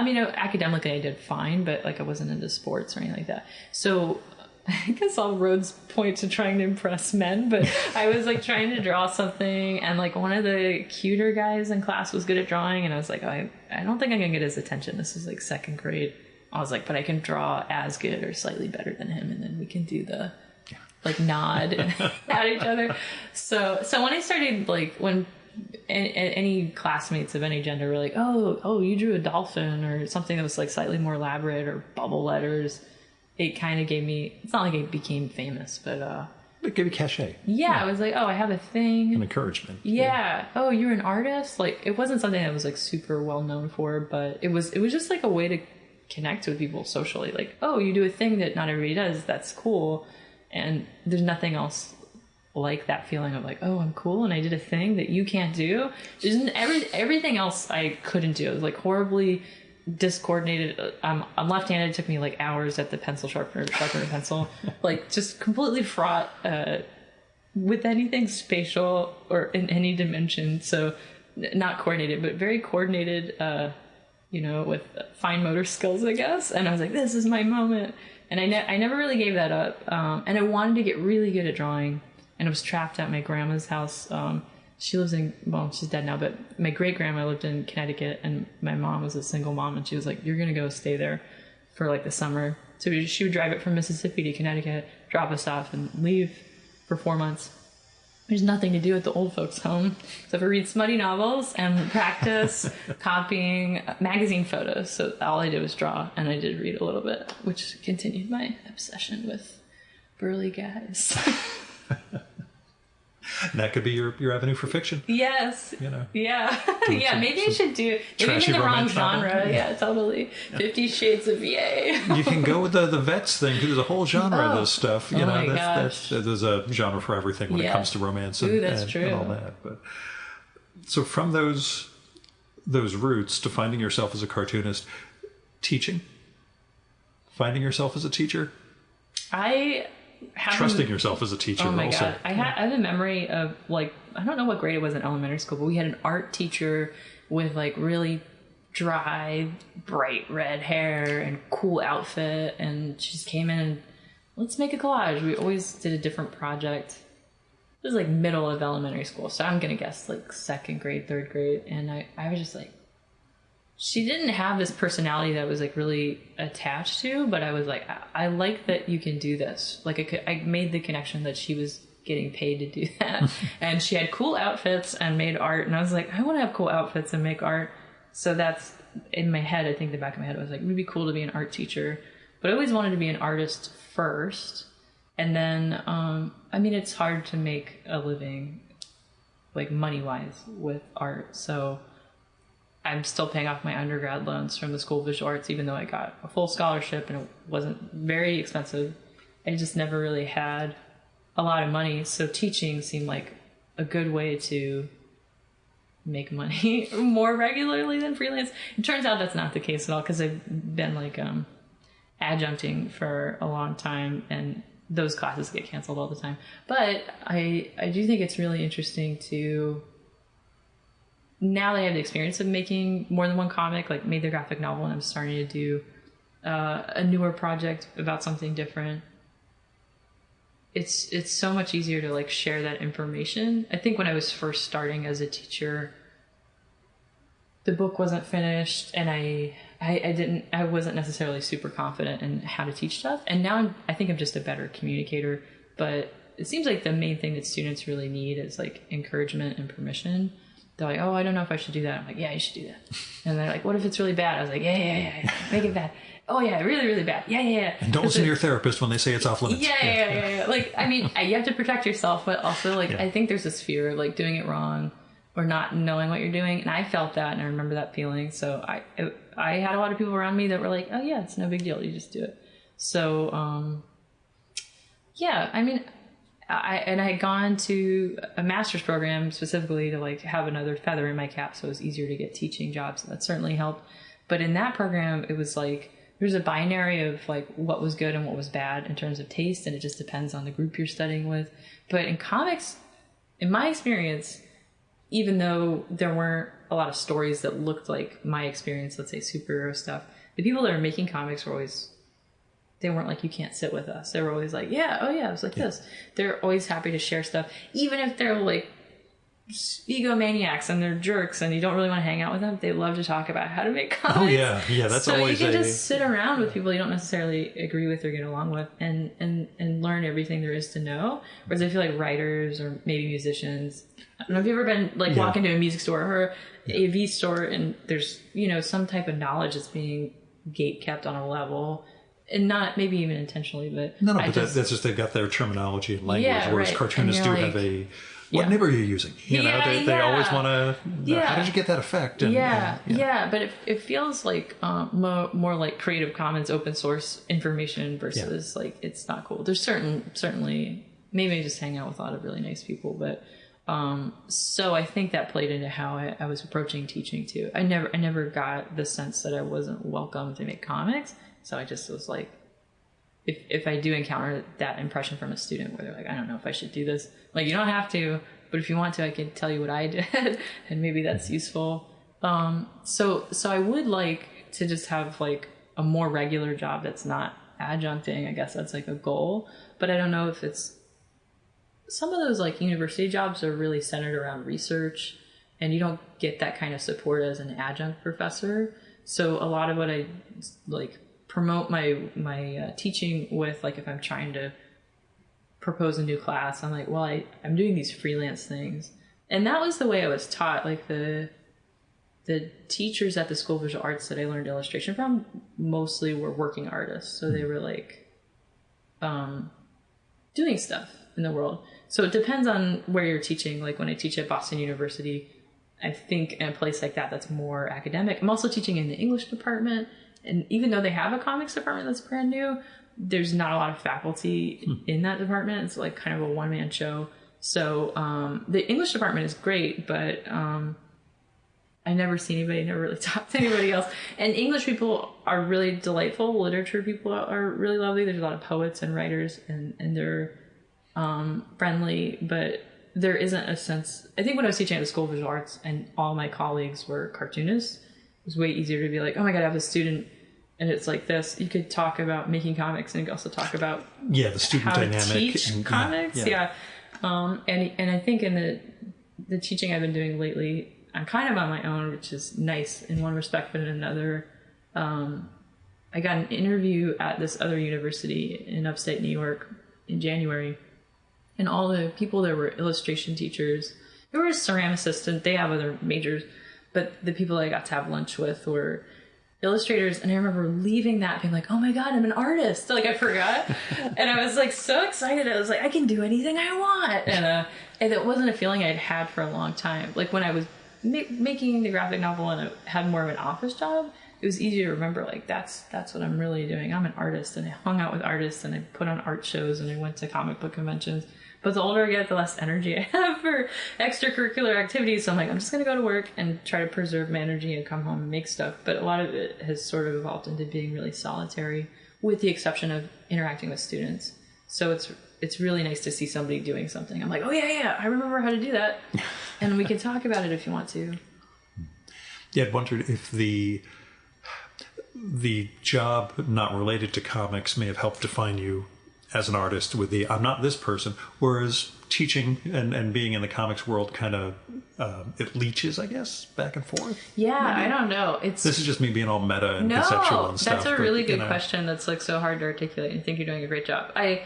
Academically I did fine, but I wasn't into sports or anything like that. So I guess all roads point to trying to impress men, but I was trying to draw something, and one of the cuter guys in class was good at drawing, and I was like, I don't think I'm gonna get his attention. This is second grade. I was like, but I can draw as good or slightly better than him, and then we can do the nod at each other. So when I started when any classmates of any gender were like, oh, you drew a dolphin or something that was slightly more elaborate, or bubble letters, it kind of gave me, it's not like I became famous, but it gave you cachet. Yeah, I was like, oh, I have a thing. An encouragement. Yeah. Oh, you're an artist? Like, it wasn't something I was like super well known for, but it was just like a way to connect with people socially. Like, oh, you do a thing that not everybody does. That's cool. And there's nothing else like that feeling of like, oh, I'm cool and I did a thing that you can't do. Everything else I couldn't do. It was like horribly discoordinated. I'm left-handed. It took me like hours at the pencil sharpener a pencil. Like just completely fraught with anything spatial or in any dimension. So not coordinated, but very coordinated, with fine motor skills, I guess. And I was like, this is my moment. And I never really gave that up. And I wanted to get really good at drawing. And I was trapped at my grandma's house. She lives she's dead now, but my great-grandma lived in Connecticut, and my mom was a single mom, and she was like, you're going to go stay there for like the summer. So she would drive it from Mississippi to Connecticut, drop us off, and leave for 4 months. There's nothing to do at the old folks' home except for read smutty novels and practice copying magazine photos. So all I did was draw, and I did read a little bit, which continued my obsession with burly guys. And that could be your avenue for fiction. Yes. Yeah. Yeah, maybe I should do... Maybe I'm in the wrong genre. Yeah, totally. 50 Shades of Yay. You can go with the vets thing. There's a whole genre of this stuff. Gosh. There's a genre for everything when it comes to romance and all that. But so from those roots to finding yourself as a cartoonist, teaching, finding yourself as a teacher, trusting yourself as a teacher. Oh my also. God. I have a memory of like, I don't know what grade it was in elementary school, but we had an art teacher with like really dry, bright red hair and cool outfit. And she just came in and let's make a collage. We always did a different project. It was like middle of elementary school. So I'm going to guess like second grade, third grade. And I was just like, she didn't have this personality that I was like really attached to, but I was like, I like that you can do this. Like I made the connection that she was getting paid to do that. And she had cool outfits and made art. And I was like, I want to have cool outfits and make art. So that's in my head. I think the back of my head was like, it would be cool to be an art teacher, but I always wanted to be an artist first. And then, it's hard to make a living like money wise with art. So I'm still paying off my undergrad loans from the School of Visual Arts, even though I got a full scholarship and it wasn't very expensive. I just never really had a lot of money. So teaching seemed like a good way to make money more regularly than freelance. It turns out that's not the case at all, because I've been like adjuncting for a long time, and those classes get canceled all the time. But I do think it's really interesting to... Now that I have the experience of making more than one comic, like made the graphic novel, and I'm starting to do a newer project about something different, it's so much easier to like share that information. I think when I was first starting as a teacher, the book wasn't finished, and I wasn't necessarily super confident in how to teach stuff. And now I think I'm just a better communicator. But it seems like the main thing that students really need is like encouragement and permission. They're like, oh, I don't know if I should do that. I'm like, yeah, you should do that. And they're like, what if it's really bad? I was like, yeah. Make it bad. Oh, yeah, really, really bad. Yeah. And don't listen to your therapist when they say it's off limits. Yeah. Like, you have to protect yourself, but also, like, I think there's this fear of, like, doing it wrong or not knowing what you're doing. And I felt that, and I remember that feeling. So I had a lot of people around me that were like, oh, yeah, it's no big deal. You just do it. So, I had gone to a master's program specifically to like have another feather in my cap, so it was easier to get teaching jobs. That certainly helped. But in that program, it was like there's a binary of like what was good and what was bad in terms of taste, and it just depends on the group you're studying with. But in comics, in my experience, even though there weren't a lot of stories that looked like my experience, let's say superhero stuff, the people that are making comics were always... They weren't like, you can't sit with us. They were always like, it was like this. They're always happy to share stuff. Even if they're like egomaniacs and they're jerks and you don't really want to hang out with them, they love to talk about how to make comics. Oh, yeah. That's so always... So you can just sit around with people you don't necessarily agree with or get along with and learn everything there is to know. Whereas I feel like writers or maybe musicians... I don't know if you've ever been like walk into a music store or AV store and there's, some type of knowledge that's being gate kept on a level. and not maybe even intentionally, but no, but that's just they've got their terminology and language, Yeah, whereas right. cartoonists do like, have a what nib are you using? You know, they always want to. How did you get that effect? And, but it feels like more like Creative Commons open source information versus like it's not cool. There's certainly maybe I just hang out with a lot of really nice people, but so I think that played into how I was approaching teaching too. I never got the sense that I wasn't welcome to make comics, so I just was like, if I do encounter that impression from a student where they're like, I don't know if I should do this, like, you don't have to, but if you want to, I can tell you what I did, and maybe that's useful. So I would like to just have like a more regular job that's not adjuncting. I guess that's like a goal, but I don't know if it's, some of those like university jobs are really centered around research, and you don't get that kind of support as an adjunct professor. So a lot of what I like promote my teaching with, like if I'm trying to propose a new class, I'm like, well, I'm doing these freelance things. And that was the way I was taught. Like the teachers at the School of Visual Arts that I learned illustration from mostly were working artists. So they were like doing stuff in the world. So it depends on where you're teaching. Like when I teach at Boston University, I think in a place like that, that's more academic. I'm also teaching in the English department. And even though they have a comics department that's brand new, there's not a lot of faculty in that department. It's like kind of a one-man show. So the English department is great, but I never see anybody, never really talked to anybody else. And English people are really delightful. Literature people are really lovely. There's a lot of poets and writers, and they're friendly, but there isn't a sense. I think when I was teaching at the School of Visual Arts and all my colleagues were cartoonists, it was way easier to be like, oh my God, I have a student and it's like this. You could talk about making comics, and you could also talk about the student how dynamic to teach and, comics. And I think in the teaching I've been doing lately, I'm kind of on my own, which is nice in one respect, but in another, I got an interview at this other university in upstate New York in January, and all the people there were illustration teachers. There were a ceramicist, and they have other majors, but the people I got to have lunch with were illustrators. And I remember leaving that being like, oh my God, I'm an artist. Like I forgot. And I was like so excited. I was like, I can do anything I want. And it wasn't a feeling I'd had for a long time. Like when I was making the graphic novel and I had more of an office job, it was easy to remember, like, that's what I'm really doing. I'm an artist, and I hung out with artists, and I put on art shows, and I went to comic book conventions. But the older I get, the less energy I have for extracurricular activities. So I'm like, I'm just going to go to work and try to preserve my energy and come home and make stuff. But a lot of it has sort of evolved into being really solitary, with the exception of interacting with students. So it's really nice to see somebody doing something. I'm like, oh yeah, I remember how to do that. And we can talk about it if you want to. Yeah, I'd wondered if the job not related to comics may have helped define you as an artist with the I'm not this person, whereas teaching and being in the comics world kind of it leaches, I guess, back and forth. Yeah, maybe. I don't know. This is just me being all meta and conceptual and stuff. That's a really good question. That's like so hard to articulate. I think you're doing a great job. I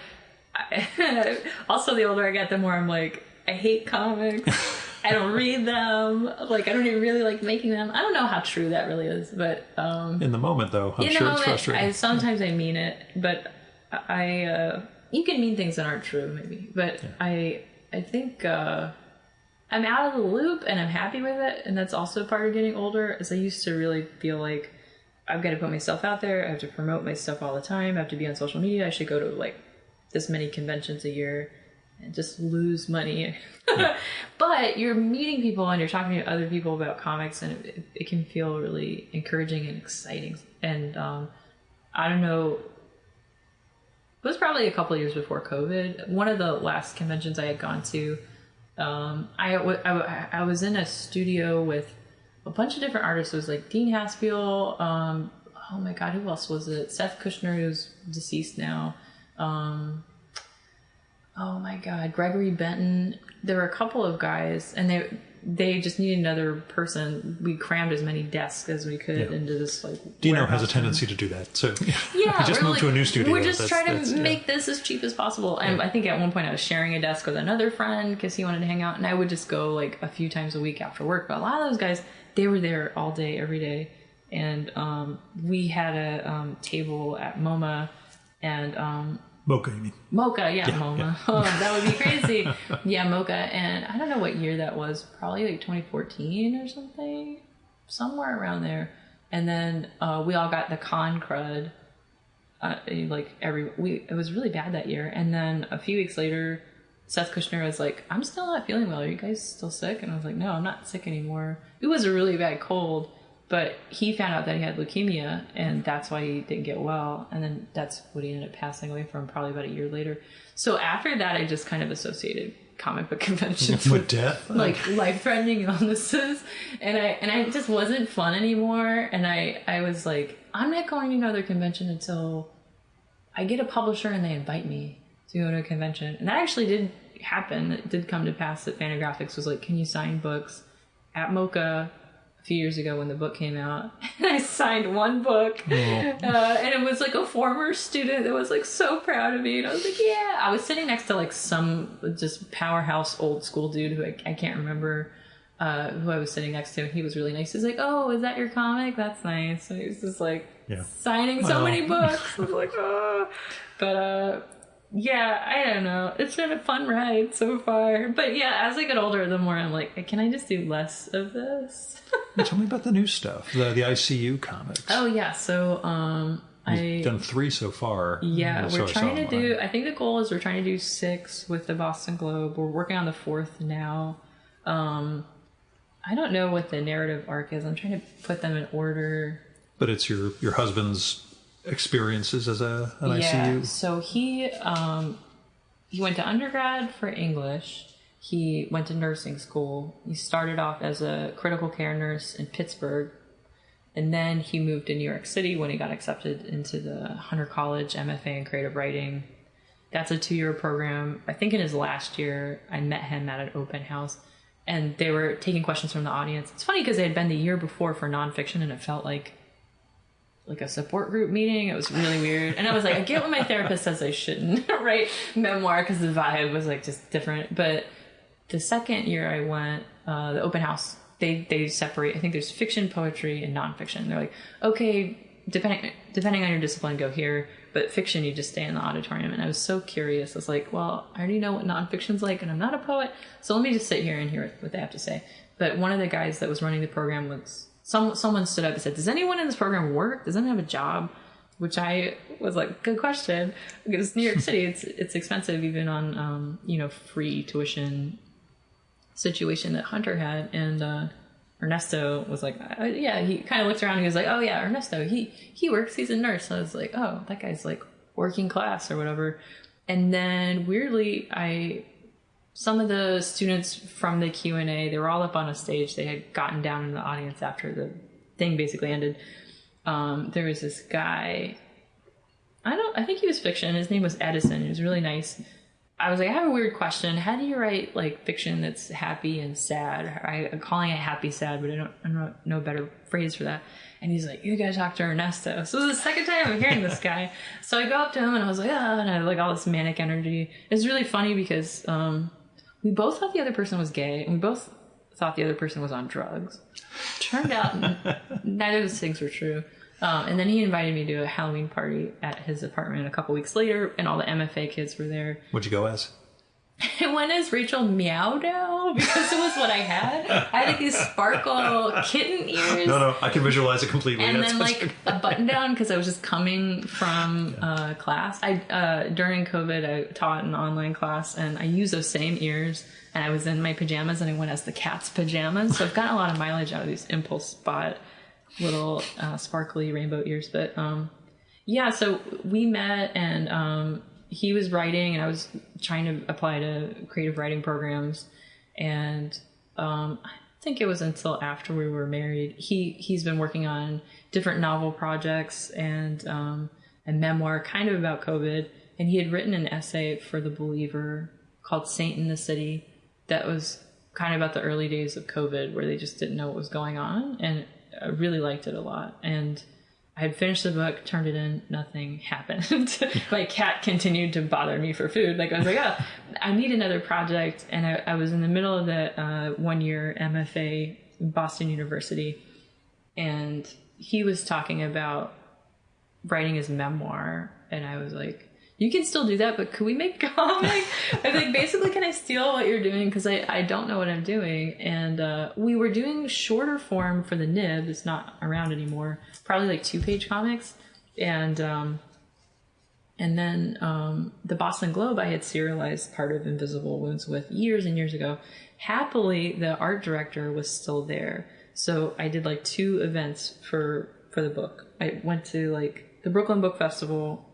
also, the older I get, the more I'm like, I hate comics. I don't read them. Like, I don't even really like making them. I don't know how true that really is, but in the moment, though, I'm sure it's frustrating. Sometimes I mean it, but you can mean things that aren't true, maybe. But yeah. I think I'm out of the loop, and I'm happy with it. And that's also part of getting older, is I used to really feel like I've got to put myself out there. I have to promote my stuff all the time. I have to be on social media. I should go to like this many conventions a year and just lose money. Yeah. But you're meeting people and you're talking to other people about comics, and it can feel really encouraging and exciting. And I don't know, it was probably a couple of years before COVID. One of the last conventions I had gone to, I was in a studio with a bunch of different artists. It was like Dean Haspiel, oh my God, who else was it? Seth Kushner, who's deceased now. Oh my God, Gregory Benton. There were a couple of guys, and they just needed another person. We crammed as many desks as we could into this like. Dino has a tendency to do that, so yeah, we just moved to a new studio. We're just trying to make this as cheap as possible. And I think at one point I was sharing a desk with another friend because he wanted to hang out, and I would just go like a few times a week after work. But a lot of those guys, they were there all day, every day, and we had a table at MoMA And Mocha, you mean? Mocha, yeah, MoMA. Yeah. Oh, that would be crazy. Yeah, Mocha. And I don't know what year that was. Probably like 2014 or something. Somewhere around there. And then we all got the con crud. It was really bad that year. And then a few weeks later, Seth Kushner was like, I'm still not feeling well. Are you guys still sick? And I was like, no, I'm not sick anymore. It was a really bad cold. But he found out that he had leukemia, and that's why he didn't get well. And then that's what he ended up passing away from probably about a year later. So after that, I just kind of associated comic book conventions with death, like life-threatening illnesses. And I just wasn't fun anymore. And I was like, I'm not going to another convention until I get a publisher and they invite me to go to a convention. And that actually did happen. It did come to pass that Fantagraphics was like, can you sign books at Mocha a few years ago when the book came out? And I signed one book. Oh. And it was like a former student that was like so proud of me. And I was like, yeah. I was sitting next to like some just powerhouse old school dude who I can't remember who I was sitting next to. He was really nice. He's like, oh, is that your comic? That's nice. And he was just like signing so many books. I was like, oh. But yeah, I don't know. It's been a fun ride so far. But yeah, as I get older, the more I'm like, can I just do less of this? Tell me about the new stuff, the ICU comics. Oh, yeah. So I've done 3 so far. Yeah, we're trying to do, I think the goal is we're trying to do 6 with the Boston Globe. We're working on the 4th now. I don't know what the narrative arc is. I'm trying to put them in order. But it's your husband's experiences as an ICU? So he went to undergrad for English. He went to nursing school. He started off as a critical care nurse in Pittsburgh. And then he moved to New York City when he got accepted into the Hunter College MFA in creative writing. That's a 2-year program. I think in his last year, I met him at an open house. And they were taking questions from the audience. It's funny because they had been the year before for nonfiction, and it felt like a support group meeting. It was really weird. And I was like, I get when my therapist says I shouldn't write memoir because the vibe was like just different. But the second year I went, the open house, they separate. I think there's fiction, poetry, and nonfiction. They're like, okay, depending on your discipline, go here. But fiction, you just stay in the auditorium. And I was so curious. I was like, well, I already know what nonfiction's like, and I'm not a poet. So let me just sit here and hear what they have to say. But one of the guys that was running the program was, someone stood up and said, does anyone in this program work? Does anyone have a job? Which I was like, good question. Because New York City, it's expensive even on, free tuition situation that Hunter had. And Ernesto was like, yeah, he kind of looked around and he was like, oh yeah, Ernesto, he works, he's a nurse. So I was like, oh, that guy's like working class or whatever. And then weirdly, some of the students from the Q&A, they were all up on a stage. They had gotten down in the audience after the thing basically ended. There was this guy, I think he was fiction. His name was Edison. He was really nice. I was like, I have a weird question. How do you write like fiction that's happy and sad? I'm calling it happy sad, but I don't know a better phrase for that. And he's like, you gotta talk to Ernesto. So it was the second time I'm hearing this guy. So I go up to him and I was like, and I had like all this manic energy. It's really funny because we both thought the other person was gay, and we both thought the other person was on drugs. Turned out neither of those things were true. And then he invited me to a Halloween party at his apartment a couple weeks later, and all the MFA kids were there. What'd you go as? I went as Rachel Meowdow because it was what I had. I had like these sparkle kitten ears. No, I can visualize it completely. And then like a button down because I was just coming from class. During COVID, I taught an online class, and I used those same ears. And I was in my pajamas, and I went as the cat's pajamas. So I've gotten a lot of mileage out of these Impulse Spot little sparkly rainbow ears. But yeah, so we met, and he was writing, and I was trying to apply to creative writing programs. And I think it was until after we were married. He's been working on different novel projects and a memoir kind of about COVID. And he had written an essay for The Believer called Saint in the City that was kind of about the early days of COVID, where they just didn't know what was going on. And I really liked it a lot. And I had finished the book, turned it in, nothing happened. My cat continued to bother me for food. Like I was like, I need another project. And I was in the middle of the 1-year MFA in Boston University. And he was talking about writing his memoir. and I was like, you can still do that, but could we make a comic? I was like, basically, can I steal what you're doing? Because I don't know what I'm doing. And we were doing shorter form for the Nib. It's not around anymore. Probably like 2-page comics. And then the Boston Globe, I had serialized part of Invisible Wounds with years and years ago. Happily, the art director was still there. So I did like 2 events for the book. I went to like the Brooklyn Book Festival,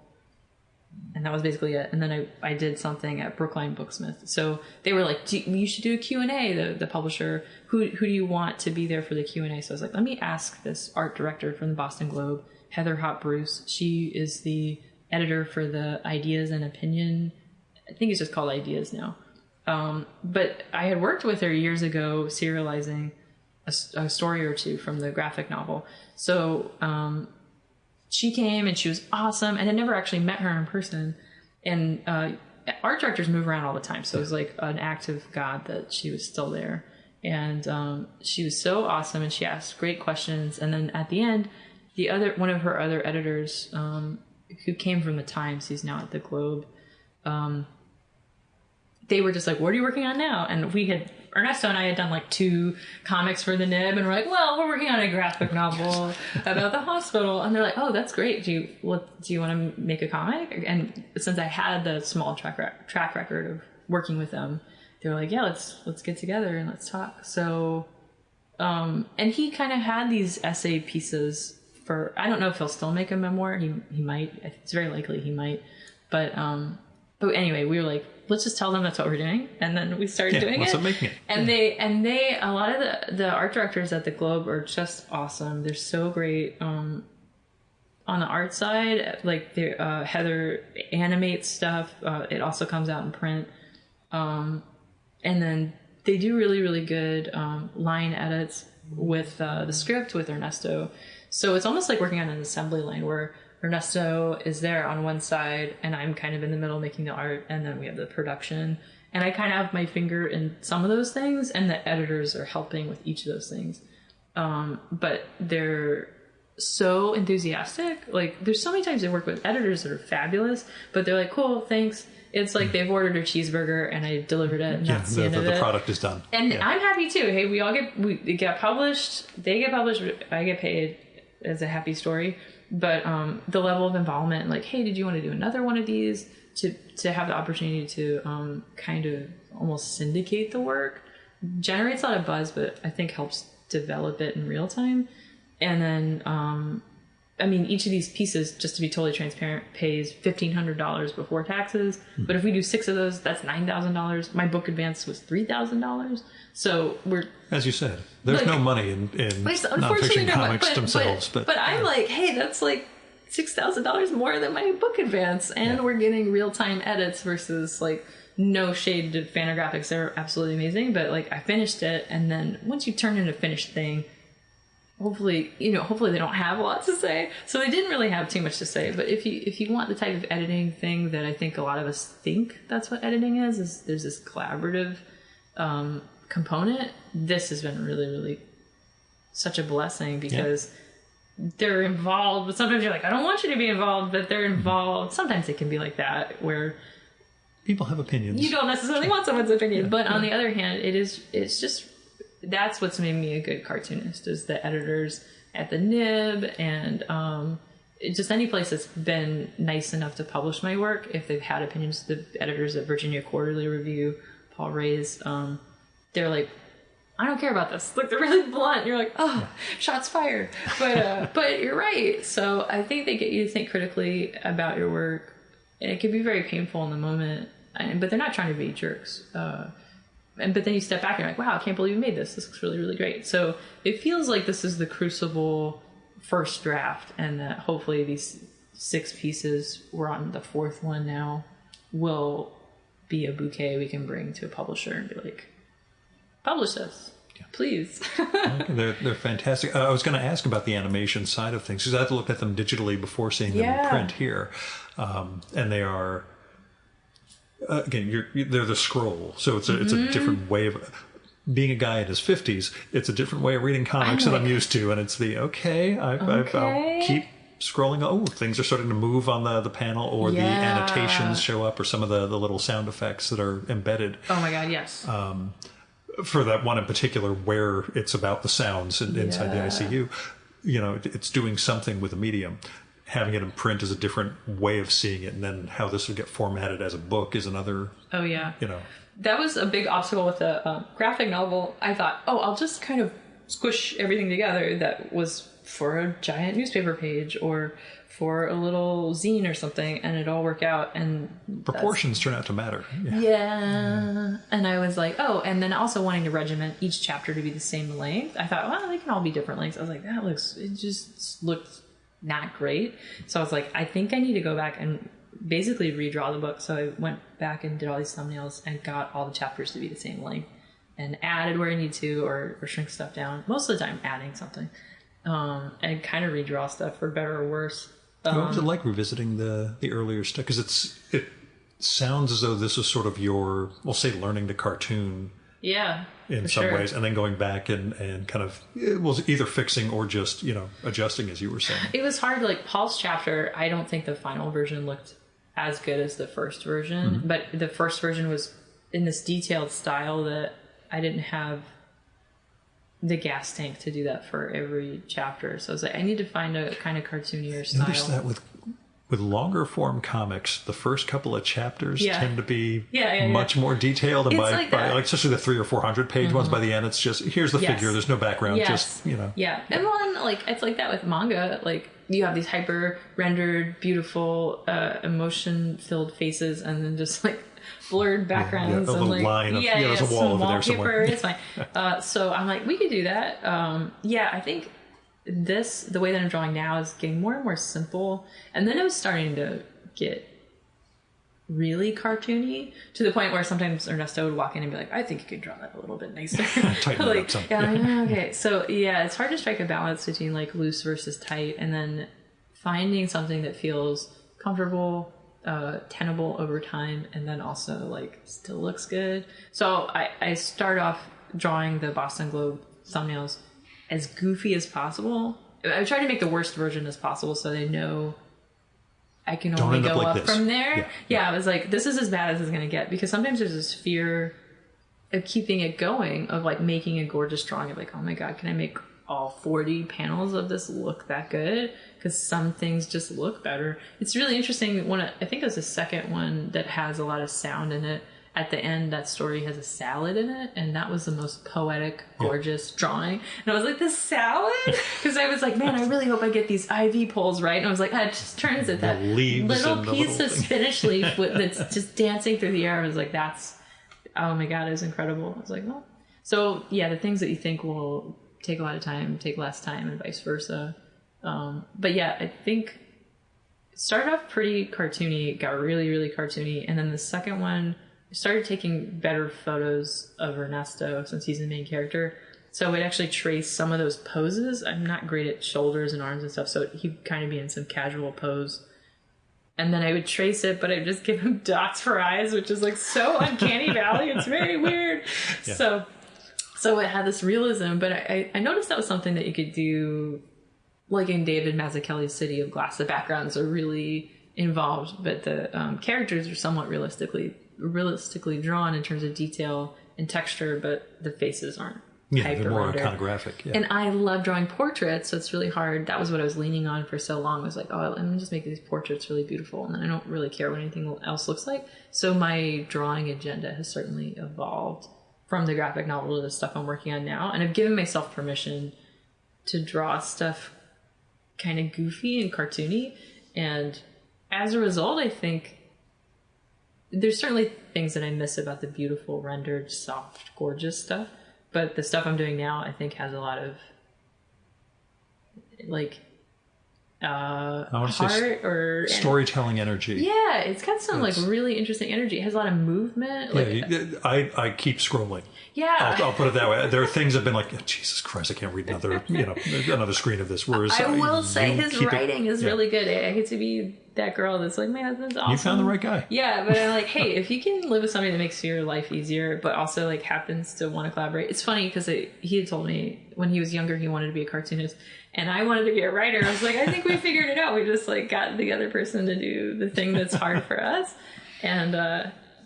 and that was basically it. And then I did something at Brookline Booksmith. So they were like, you should do a Q&A, the publisher. Who do you want to be there for the Q&A? So I was like, let me ask this art director from the Boston Globe, Heather Hott Bruce. She is the editor for the Ideas and Opinion. I think it's just called Ideas now. But I had worked with her years ago serializing a story or 2 from the graphic novel. So she came and she was awesome, and I never actually met her in person. And art directors move around all the time, so it was like an act of God that she was still there. And she was so awesome, and she asked great questions. And then at the end, one of her other editors, who came from the Times, he's now at the Globe, they were just like, what are you working on now? And Ernesto and I had done like 2 comics for the Nib, and we're like, well, we're working on a graphic novel about the hospital. And they're like, oh, that's great. Do you want to make a comic? And since I had the small track record of working with them, they were like, yeah, let's get together and let's talk. So, and he kind of had these essay pieces for, I don't know if he'll still make a memoir. He might. It's very likely he might. But anyway, we were like, let's just tell them that's what we're doing. And then we started doing it. Making it. And they, a lot of the art directors at the Globe are just awesome. They're so great. On the art side, like Heather animates stuff. It also comes out in print. And then they do really, really good line edits with the script with Ernesto. So it's almost like working on an assembly line where Ernesto is there on one side and I'm kind of in the middle making the art, and then we have the production. And I kind of have my finger in some of those things, and the editors are helping with each of those things. But they're so enthusiastic. Like, there's so many times I work with editors that are fabulous, but they're like, cool, thanks. It's like they've ordered a cheeseburger and I delivered it, and that's the end of it. The product is done. And I'm happy too. Hey, we get published, they get published, I get paid as a happy story. But the level of involvement, like, hey, did you want to do another one of these? To have the opportunity to kind of almost syndicate the work generates a lot of buzz, but I think helps develop it in real time. And then, I mean, each of these pieces, just to be totally transparent, pays $1,500 before taxes. Mm-hmm. But if we do 6 of those, that's $9,000. My book advance was $3,000. So we're... As you said, there's no money in nonfiction comics themselves. But I'm like, hey, that's like $6,000 more than my book advance. And we're getting real-time edits versus like no shade to Fantagraphics. They're absolutely amazing. But like, I finished it. And then once you turn in a finished thing, hopefully they don't have a lot to say. So they didn't really have too much to say. But if you want the type of editing thing that I think a lot of us think that's what editing is there's this collaborative component. This has been really, really such a blessing because they're involved. But sometimes you're like, I don't want you to be involved, but they're involved. Sometimes it can be like that where people have opinions. You don't necessarily want someone's opinion. But on the other hand, it's just... That's what's made me a good cartoonist, is the editors at the Nib and just any place that's been nice enough to publish my work. If they've had opinions, the editors at Virginia Quarterly Review, Paul Ray's, they're like, I don't care about this. Like, they're really blunt. You're like, shots fired. But you're right. So I think they get you to think critically about your work. And it can be very painful in the moment, but they're not trying to be jerks. But then you step back and you're like, wow, I can't believe you made this. This looks really, really great. So it feels like this is the Crucible first draft, and that hopefully these 6 pieces, we're on the 4th one now, will be a bouquet we can bring to a publisher and be like, publish this, please. They're fantastic. I was going to ask about the animation side of things, because I had to look at them digitally before seeing them in print here. And they are... again, they're the scroll, so it's a different way of being a guy in his 50s. It's a different way of reading comics that I'm used to, and it's I'll keep scrolling, things are starting to move on the panel, or the annotations show up, or some of the little sound effects that are embedded. Oh my God, yes. For that one in particular, where it's about the sounds inside the ICU, it's doing something with the medium. Having it in print is a different way of seeing it, and then how this would get formatted as a book is another. Oh yeah. That was a big obstacle with the graphic novel. I thought, I'll just kind of squish everything together that was for a giant newspaper page or for a little zine or something, and it all work out. And proportions turn out to matter. Yeah. And I was like, and then also wanting to regiment each chapter to be the same length. I thought, well, they can all be different lengths. I was like, it just looked not great. So I was like, I think I need to go back and basically redraw the book. So I went back and did all these thumbnails and got all the chapters to be the same length and added where I need to, or shrink stuff down. Most of the time adding something. And kind of redraw stuff for better or worse. What was it like revisiting the earlier stuff? Because it sounds as though this was sort of your, we'll say, learning to cartoon. Yeah, in some ways, and then going back and kind of, it was either fixing or just, adjusting, as you were saying. It was hard. Like Paul's chapter, I don't think the final version looked as good as the first version, but the first version was in this detailed style that I didn't have the gas tank to do that for every chapter. So I was like, I need to find a kind of cartoonier style. Notice that with longer form comics, the first couple of chapters tend to be much more detailed, and by especially the 300 or 400 page ones, by the end it's just, here's the figure, there's no background, just and then it's like that with manga. Like you have these hyper rendered, beautiful, emotion filled faces, and then just like blurred backgrounds, a little line of there's a wall over there somewhere. It's fine. So I'm like, we could do that. I think the way that I'm drawing now is getting more and more simple, and then it was starting to get really cartoony to the point where sometimes Ernesto would walk in and be like, I think you could draw that a little bit nicer. Tighten it up some. Okay. So it's hard to strike a balance between like loose versus tight, and then finding something that feels comfortable, tenable over time, and then also like still looks good. So I start off drawing the Boston Globe thumbnails as goofy as possible. I try to make the worst version as possible so they know I can only go up from there. I was like, this is as bad as it's going to get, because sometimes there's this fear of keeping it going, of like making a gorgeous drawing of like, oh my God, can I make all 40 panels of this look that good? Because some things just look better. It's really interesting. I think it was the second one that has a lot of sound in it. At the end, that story has a salad in it, and that was the most poetic, gorgeous drawing. And I was like, the salad? Because I was like, man, I really hope I get these IV poles right. And I was like, it just turns at that little piece of spinach leaf that's just dancing through the air. I was like, oh my God, it was incredible. I was like, well. So, the things that you think will take a lot of time, take less time, and vice versa. I think it started off pretty cartoony, got really, really cartoony. And then the second one, I started taking better photos of Ernesto since he's the main character. So I would actually trace some of those poses. I'm not great at shoulders and arms and stuff, so he'd kind of be in some casual pose. And then I would trace it, but I'd just give him dots for eyes, which is like so uncanny valley. It's very weird. Yeah. So it had this realism, but I noticed that was something that you could do, like in David Mazzucchelli's City of Glass. The backgrounds are really involved, but the characters are somewhat realistically drawn in terms of detail and texture, but the faces aren't. They're more iconographic. Yeah. And I love drawing portraits, so it's really hard. That was what I was leaning on for so long. I was like, let me just make these portraits really beautiful, and then I don't really care what anything else looks like. So my drawing agenda has certainly evolved from the graphic novel to the stuff I'm working on now, and I've given myself permission to draw stuff kind of goofy and cartoony, and as a result, I think there's certainly things that I miss about the beautiful, rendered, soft, gorgeous stuff. But the stuff I'm doing now, I think, has a lot of heart or storytelling energy. Yeah, it's got some really interesting energy. It has a lot of movement. I keep scrolling. Yeah, I'll put it that way. There are things I've been like, oh, Jesus Christ, I can't read another screen of this. Whereas I will say his writing is really good. I hate to be that girl that's like, my husband's awesome. You found the right guy. Yeah, but I'm like, hey, if you can live with somebody that makes your life easier, but also like happens to want to collaborate. It's funny because he had told me when he was younger he wanted to be a cartoonist, and I wanted to be a writer. I was like, I think we figured it out. We just like got the other person to do the thing that's hard for us, and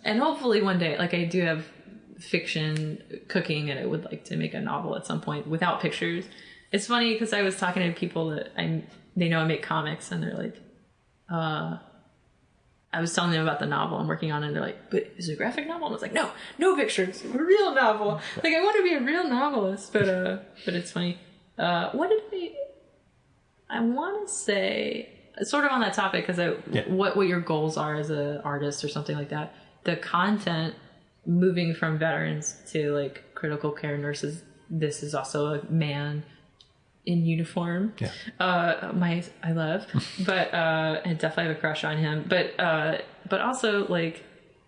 hopefully one day, like I do have fiction cooking, and I would like to make a novel at some point without pictures. It's funny because I was talking to people that they know I make comics, and they're like, I was telling them about the novel I'm working on, and they're like, but is it a graphic novel? And I was like, no pictures, a real novel. Like, I want to be a real novelist, but it's funny. I want to say, sort of on that topic, because what your goals are as an artist or something like that. The content moving from veterans to like critical care nurses. This is also a man in uniform. Yeah. I love, but I definitely have a crush on him. But also like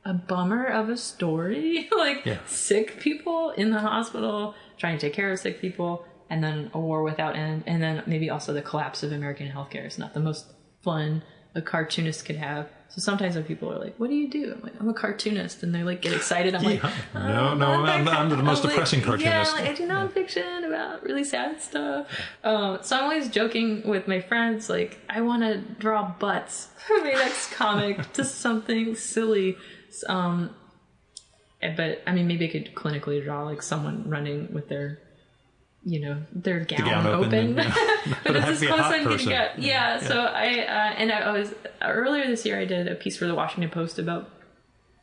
a bummer of a story, like sick people in the hospital trying to take care of sick people, and then a war without end, and then maybe also the collapse of American healthcare is not the most fun a cartoonist could have. So sometimes when people are like, what do you do? I'm like, I'm a cartoonist. And they like get excited. I'm like, I'm the most depressing cartoonist. Yeah, like, I do nonfiction about really sad stuff. So I'm always joking with my friends, like, I want to draw butts for my next comic, just something silly. But I mean, maybe I could clinically draw like someone running with their gown open. But it's as close as I'm going to get. Yeah. So I was earlier this year I did a piece for the Washington Post about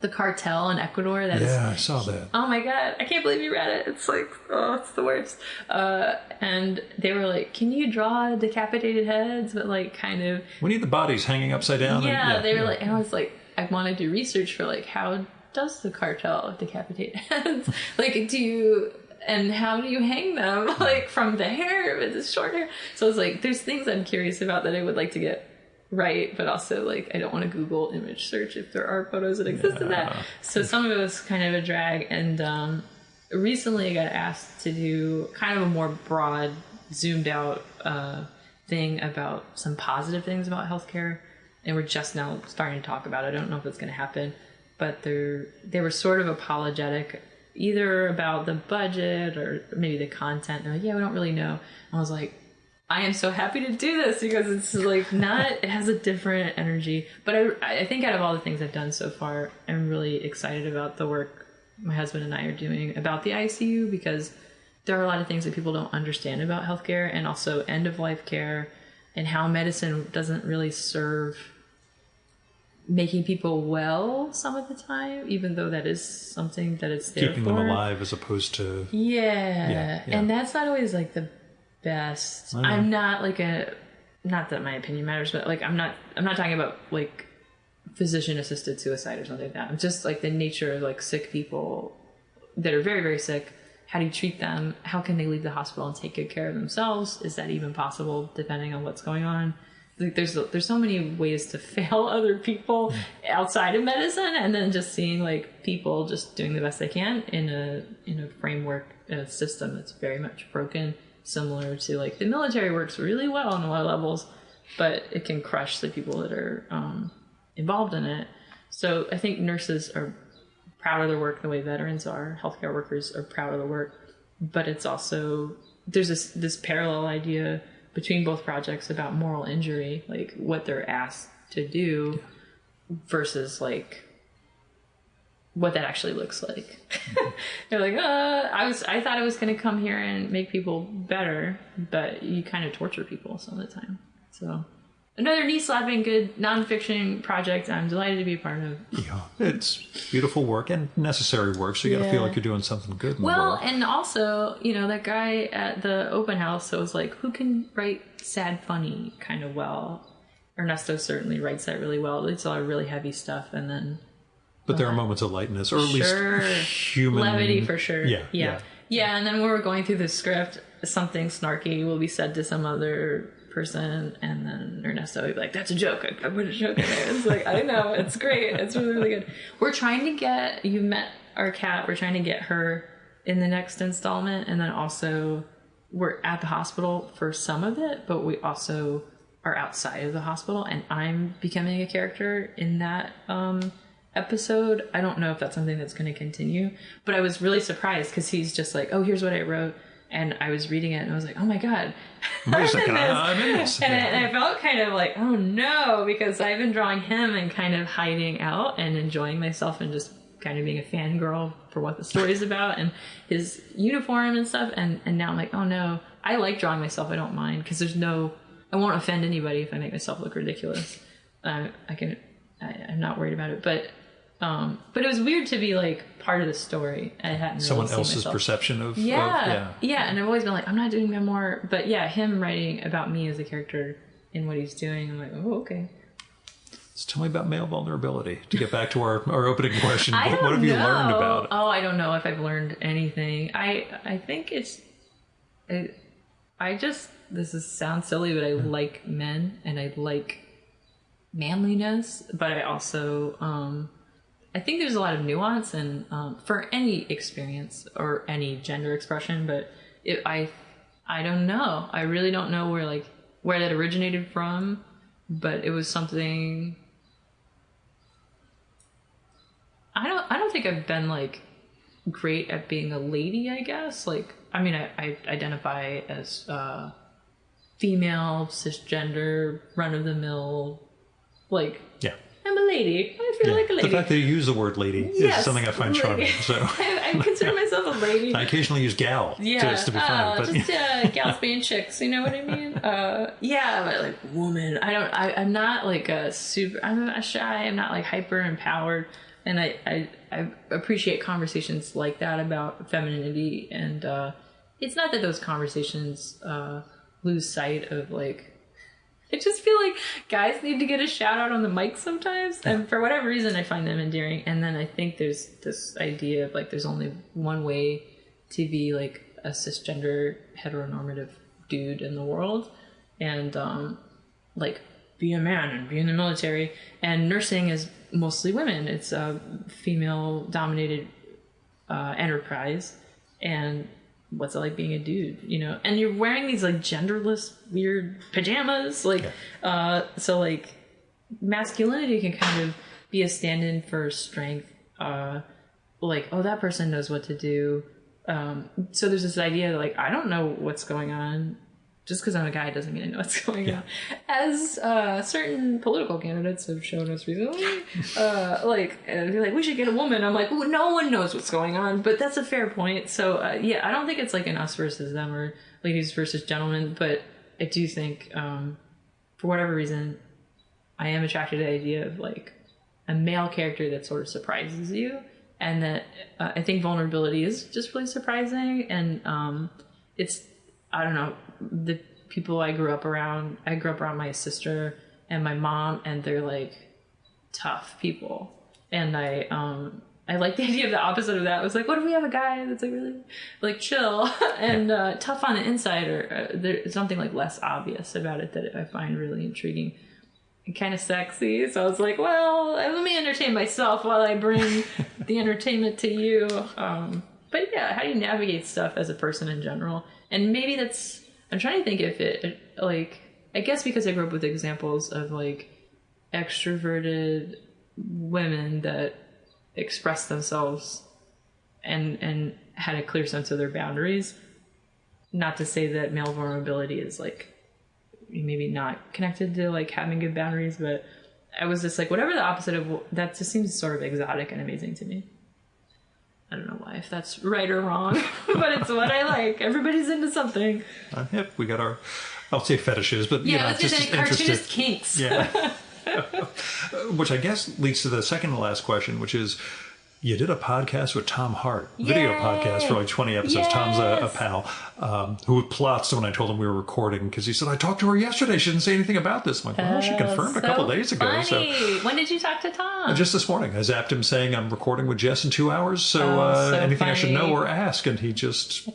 the cartel in Ecuador. I saw that. Oh my God. I can't believe you read it. It's like, it's the worst. And they were like, can you draw decapitated heads? But like kind of. We need the bodies hanging upside down. Yeah. They were like, and I was like, I want to do research for like, how does the cartel decapitate heads? Like, and how do you hang them? Like from the hair, with the short hair. So it's like, there's things I'm curious about that I would like to get right, but also like, I don't want to Google image search if there are photos that exist in that. So some of it was kind of a drag. And recently I got asked to do kind of a more broad, zoomed out thing about some positive things about healthcare. And we're just now starting to talk about it. I don't know if it's going to happen, but they were sort of apologetic either about the budget or maybe the content. They're like, yeah, we don't really know. I was like, I am so happy to do this because it's like it has a different energy. But I think out of all the things I've done so far, I'm really excited about the work my husband and I are doing about the ICU, because there are a lot of things that people don't understand about healthcare, and also end of life care and how medicine doesn't really serve making people well some of the time, even though that is something that it's there keeping for. them alive as opposed to and that's not always like the best. I'm not like not that my opinion matters, but like I'm not talking about like physician assisted suicide or something like that. I'm just like the nature of like sick people that are very, very sick. How do you treat them? How can they leave the hospital and take good care of themselves? Is that even possible depending on what's going on? Like there's so many ways to fail other people outside of medicine, and then just seeing like people just doing the best they can in a framework, in a system that's very much broken, similar to like the military works really well on a lot of levels, but it can crush the people that are involved in it. So I think nurses are proud of their work the way veterans are. Healthcare workers are proud of the work, but it's also there's this parallel idea between both projects about moral injury, like what they're asked to do versus like what that actually looks like. They're like, I thought I was going to come here and make people better, but you kind of torture people some of the time. So another knee-slapping good nonfiction project I'm delighted to be a part of. Yeah, it's beautiful work and necessary work, so you got to feel like you're doing something good in the world. And also, that guy at the open house, so it was like, who can write sad funny kind of well? Ernesto certainly writes that really well. It's a lot of really heavy stuff, and then... But there are moments of lightness, or at least human... levity, for sure. Yeah, and then when we're going through the script, something snarky will be said to some other person, and then Ernesto will be like, that's a joke. I put a joke in there. It's like, I know, it's great. It's really, really good. We're trying to get... You met our cat. We're trying to get her in the next installment, and then also we're at the hospital for some of it, but we also are outside of the hospital, and I'm becoming a character in that episode. I don't know if that's something that's going to continue, but I was really surprised because he's just like, oh, here's what I wrote. And I was reading it and I was like, oh my God, Wait a second, I'm in this. And I felt kind of like, oh no, because I've been drawing him and kind of hiding out and enjoying myself and just kind of being a fangirl for what the story's about and his uniform and stuff. And now I'm like, oh no, I like drawing myself. I don't mind because I won't offend anybody if I make myself look ridiculous. I'm not worried about it, but it was weird to be like part of the story. I hadn't really someone seen else's myself. perception of Yeah. And I've always been like, I'm not doing memoir, but yeah, him writing about me as a character in what he's doing, I'm like, oh, okay. So tell me about male vulnerability. To get back to our opening question, what have you know. learned about it? Oh, I don't know if I've learned anything. I think sounds silly, but I like men and I like manliness, but I also I think there's a lot of nuance and for any experience or any gender expression, but I don't know. I really don't know where that originated from, but it was something. I don't think I've been like great at being a lady, I guess. Like, I mean, I identify as female, cisgender, run of the mill, like. Yeah. I'm a lady. I feel like a lady. The fact that you use the word lady is something I find charming. So I consider myself a lady. I occasionally use gal just to be funny. But gals being chicks, you know what I mean? But like woman. I'm not like I'm shy. I'm not like hyper empowered. And I appreciate conversations like that about femininity. And it's not that those conversations lose sight of like. I just feel like guys need to get a shout out on the mic sometimes. And for whatever reason, I find them endearing. And then I think there's this idea of like there's only one way to be like a cisgender heteronormative dude in the world. And like be a man and be in the military. And nursing is mostly women. It's a female dominated enterprise. And what's it like being a dude, you know? And you're wearing these like genderless weird pajamas, like so like masculinity can kind of be a stand-in for strength, like, oh, that person knows what to do. So there's this idea that like I don't know what's going on. Just because I'm a guy doesn't mean I know what's going on. As certain political candidates have shown us recently, they're like, we should get a woman. I'm like, well, no one knows what's going on, but that's a fair point. So I don't think it's like an us versus them or ladies versus gentlemen, but I do think, for whatever reason, I am attracted to the idea of like a male character that sort of surprises you, and that I think vulnerability is just really surprising, and it's, I don't know, the people I grew up around my sister and my mom, and they're like tough people. And I like the idea of the opposite of that. I was like, what if we have a guy that's like really like chill and tough on the inside, or there's something like less obvious about it that I find really intriguing and kind of sexy. So I was like, well, let me entertain myself while I bring the entertainment to you. But yeah, how do you navigate stuff as a person in general? And maybe I'm trying to think if it, like, I guess because I grew up with examples of, like, extroverted women that expressed themselves and had a clear sense of their boundaries. Not to say that male vulnerability is, like, maybe not connected to, like, having good boundaries, but I was just like, whatever the opposite of, that just seems sort of exotic and amazing to me. I don't know why, if that's right or wrong, but it's what I like. Everybody's into something. Yep, we got our, I'll say fetishes, but yeah, you know, let's just cartoonist kinks. Yeah. Which I guess leads to the second to last question, which is, you did a podcast with Tom Hart, video podcast for like 20 episodes. Yes. Tom's a pal who plots when I told him we were recording, because he said, I talked to her yesterday. She didn't say anything about this. I'm like, well, she confirmed a couple days ago. Funny. So when did you talk to Tom? Just this morning. I zapped him saying I'm recording with Jess in 2 hours. So, anything funny. I should know or ask. And he just,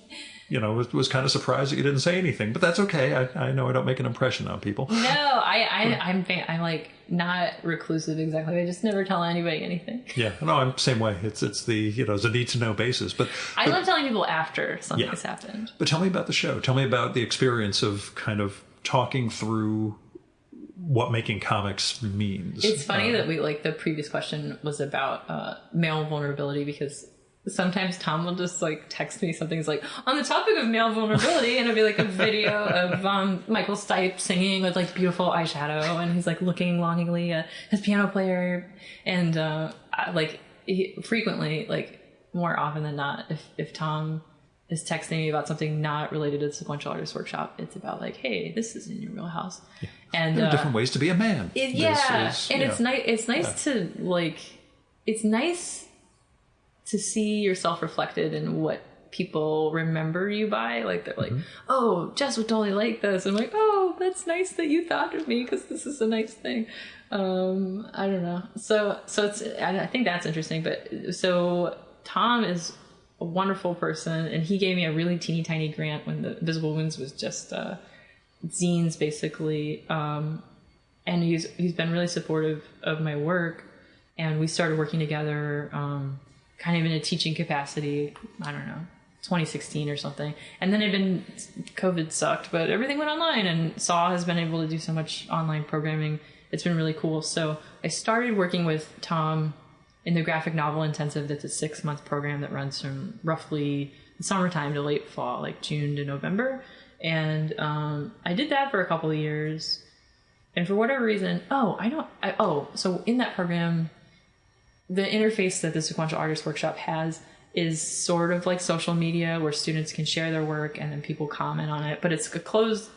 you know, was kind of surprised that you didn't say anything. But that's okay. I know I don't make an impression on people. No, I'm like not reclusive exactly. I just never tell anybody anything. Yeah, no, I'm the same way. It's the, you know, it's a need to know basis. But I love telling people after something has happened. But tell me about the show. Tell me about the experience of kind of talking through what making comics means. It's funny that we like the previous question was about male vulnerability, because sometimes Tom will just like text me something like on the topic of male vulnerability, and it'll be like a video of Michael Stipe singing with like beautiful eyeshadow, and he's like looking longingly at his piano player, and frequently, like more often than not, if Tom is texting me about something not related to the Sequential Artist Workshop, it's about like, hey, this is in your wheelhouse. Yeah. And there are different ways to be a man. It's nice. It's nice to like. It's nice to see yourself reflected in what people remember you by. Like they're like, oh, Jess would totally like this. I'm like, oh, that's nice that you thought of me, because this is a nice thing. I don't know. So it's. I think that's interesting. But so Tom is a wonderful person, and he gave me a really teeny tiny grant when the Visible Wounds was just zines basically, and he's been really supportive of my work, and we started working together kind of in a teaching capacity, I don't know, 2016 or something. And then COVID sucked, but everything went online, and SAW has been able to do so much online programming. It's been really cool. So I started working with Tom in the graphic novel intensive. That's a 6-month program that runs from roughly summertime to late fall, like June to November. And I did that for a couple of years. And for whatever reason, so in that program, the interface that the Sequential Artist Workshop has is sort of like social media, where students can share their work and then people comment on it. But it's a closed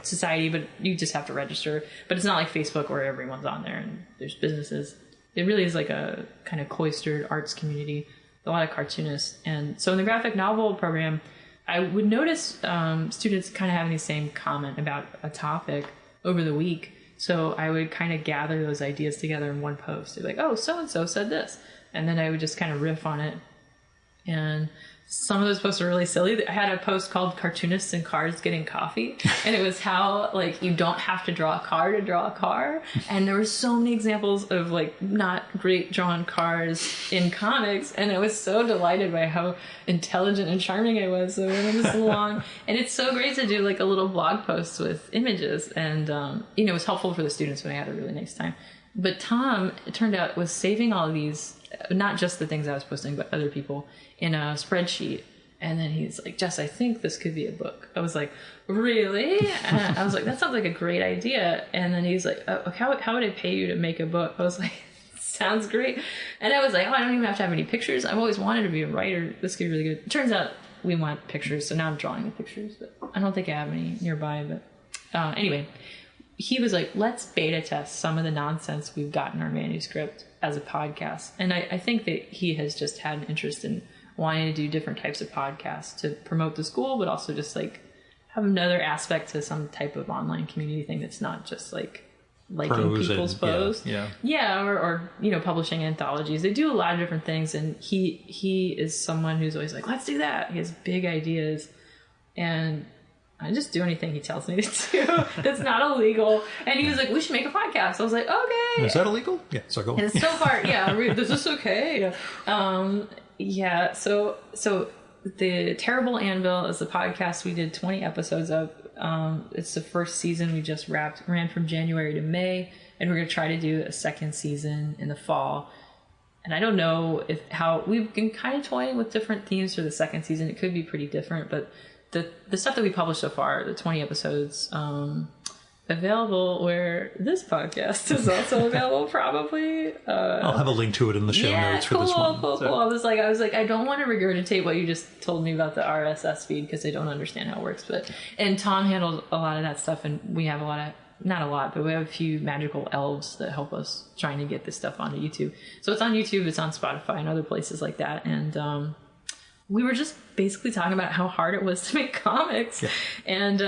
society, but you just have to register. But it's not like Facebook where everyone's on there and there's businesses. It really is like a kind of cloistered arts community, a lot of cartoonists. And so in the graphic novel program, I would notice students kind of having the same comment about a topic over the week. So I would kind of gather those ideas together in one post. They'd be like, oh, so-and-so said this. And then I would just kind of riff on it. And some of those posts are really silly. I had a post called Cartoonists and Cars Getting Coffee. And it was how, like, you don't have to draw a car to draw a car. And there were so many examples of, like, not great drawn cars in comics. And I was so delighted by how intelligent and charming I was. So I went this along. And it's so great to do, like, a little blog post with images. And, it was helpful for the students when I had a really nice time. But Tom, it turned out, was saving all of these, not just the things I was posting, but other people, in a spreadsheet. And then he's like, Jess, I think this could be a book. I was like, really? And I was like, that sounds like a great idea. And then he's like, oh, how would I pay you to make a book? I was like, sounds great. And I was like, oh, I don't even have to have any pictures. I've always wanted to be a writer. This could be really good. It turns out we want pictures, so now I'm drawing the pictures. But I don't think I have any nearby. But anyway, he was like, let's beta test some of the nonsense we've got in our manuscript as a podcast. And I think that he has just had an interest in wanting to do different types of podcasts to promote the school, but also just like have another aspect to some type of online community thing that's not just like liking people's posts. Or publishing anthologies. They do a lot of different things, and he is someone who's always like, let's do that. He has big ideas, and I just do anything he tells me to do. That's not illegal. And he was like, we should make a podcast. I was like, okay. Is that illegal? Yeah, so go on. And so far, is this okay? So the Terrible Anvil is the podcast we did 20 episodes of. It's the first season we just ran from January to May, and we're going to try to do a second season in the fall. And I don't know how we've been kind of toying with different themes for the second season. It could be pretty different, but the stuff that we published so far, the 20 episodes, available where this podcast is also available probably. I'll have a link to it in the show notes for this one. Cool. I was like, I don't want to regurgitate what you just told me about the RSS feed because I don't understand how it works. And Tom handled a lot of that stuff, and we have not a lot, but we have a few magical elves that help us trying to get this stuff onto YouTube. So it's on YouTube, it's on Spotify and other places like that. And we were just basically talking about how hard it was to make comics, and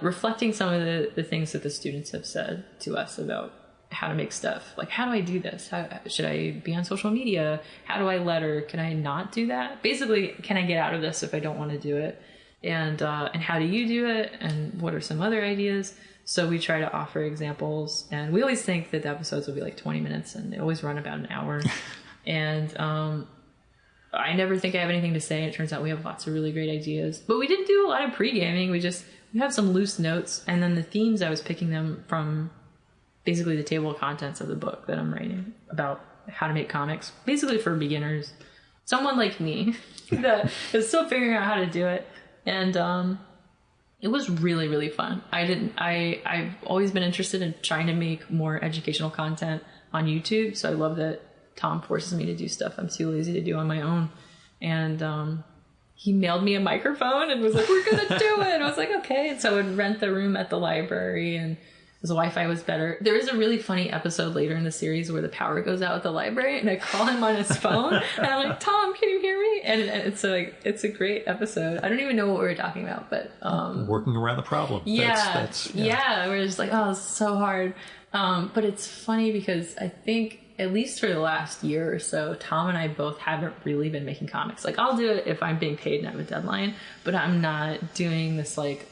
reflecting some of the things that the students have said to us about how to make stuff. Like, how do I do this? Should I be on social media? How do I letter? Can I not do that? Basically, can I get out of this if I don't want to do it? And how do you do it? And what are some other ideas? So we try to offer examples, and we always think that the episodes will be like 20 minutes, and they always run about an hour. And I never think I have anything to say. It turns out we have lots of really great ideas. But we didn't do a lot of pre-gaming. We have some loose notes. And then the themes, I was picking them from basically the table of contents of the book that I'm writing about how to make comics, basically for beginners, someone like me that is still figuring out how to do it. And it was really, really fun. I've always been interested in trying to make more educational content on YouTube. So I love that Tom forces me to do stuff I'm too lazy to do on my own. And he mailed me a microphone and was like, we're going to do it. And I was like, okay. And so I would rent the room at the library, and the Wi-Fi was better. There is a really funny episode later in the series where the power goes out at the library, and I call him on his phone, and I'm like, Tom, can you hear me? And it's a great episode. I don't even know what we were talking about, but working around the problem. Yeah, we're just like, oh, it's so hard. But it's funny because I think at least for the last year or so, Tom and I both haven't really been making comics. Like, I'll do it if I'm being paid and I have a deadline, but I'm not doing this like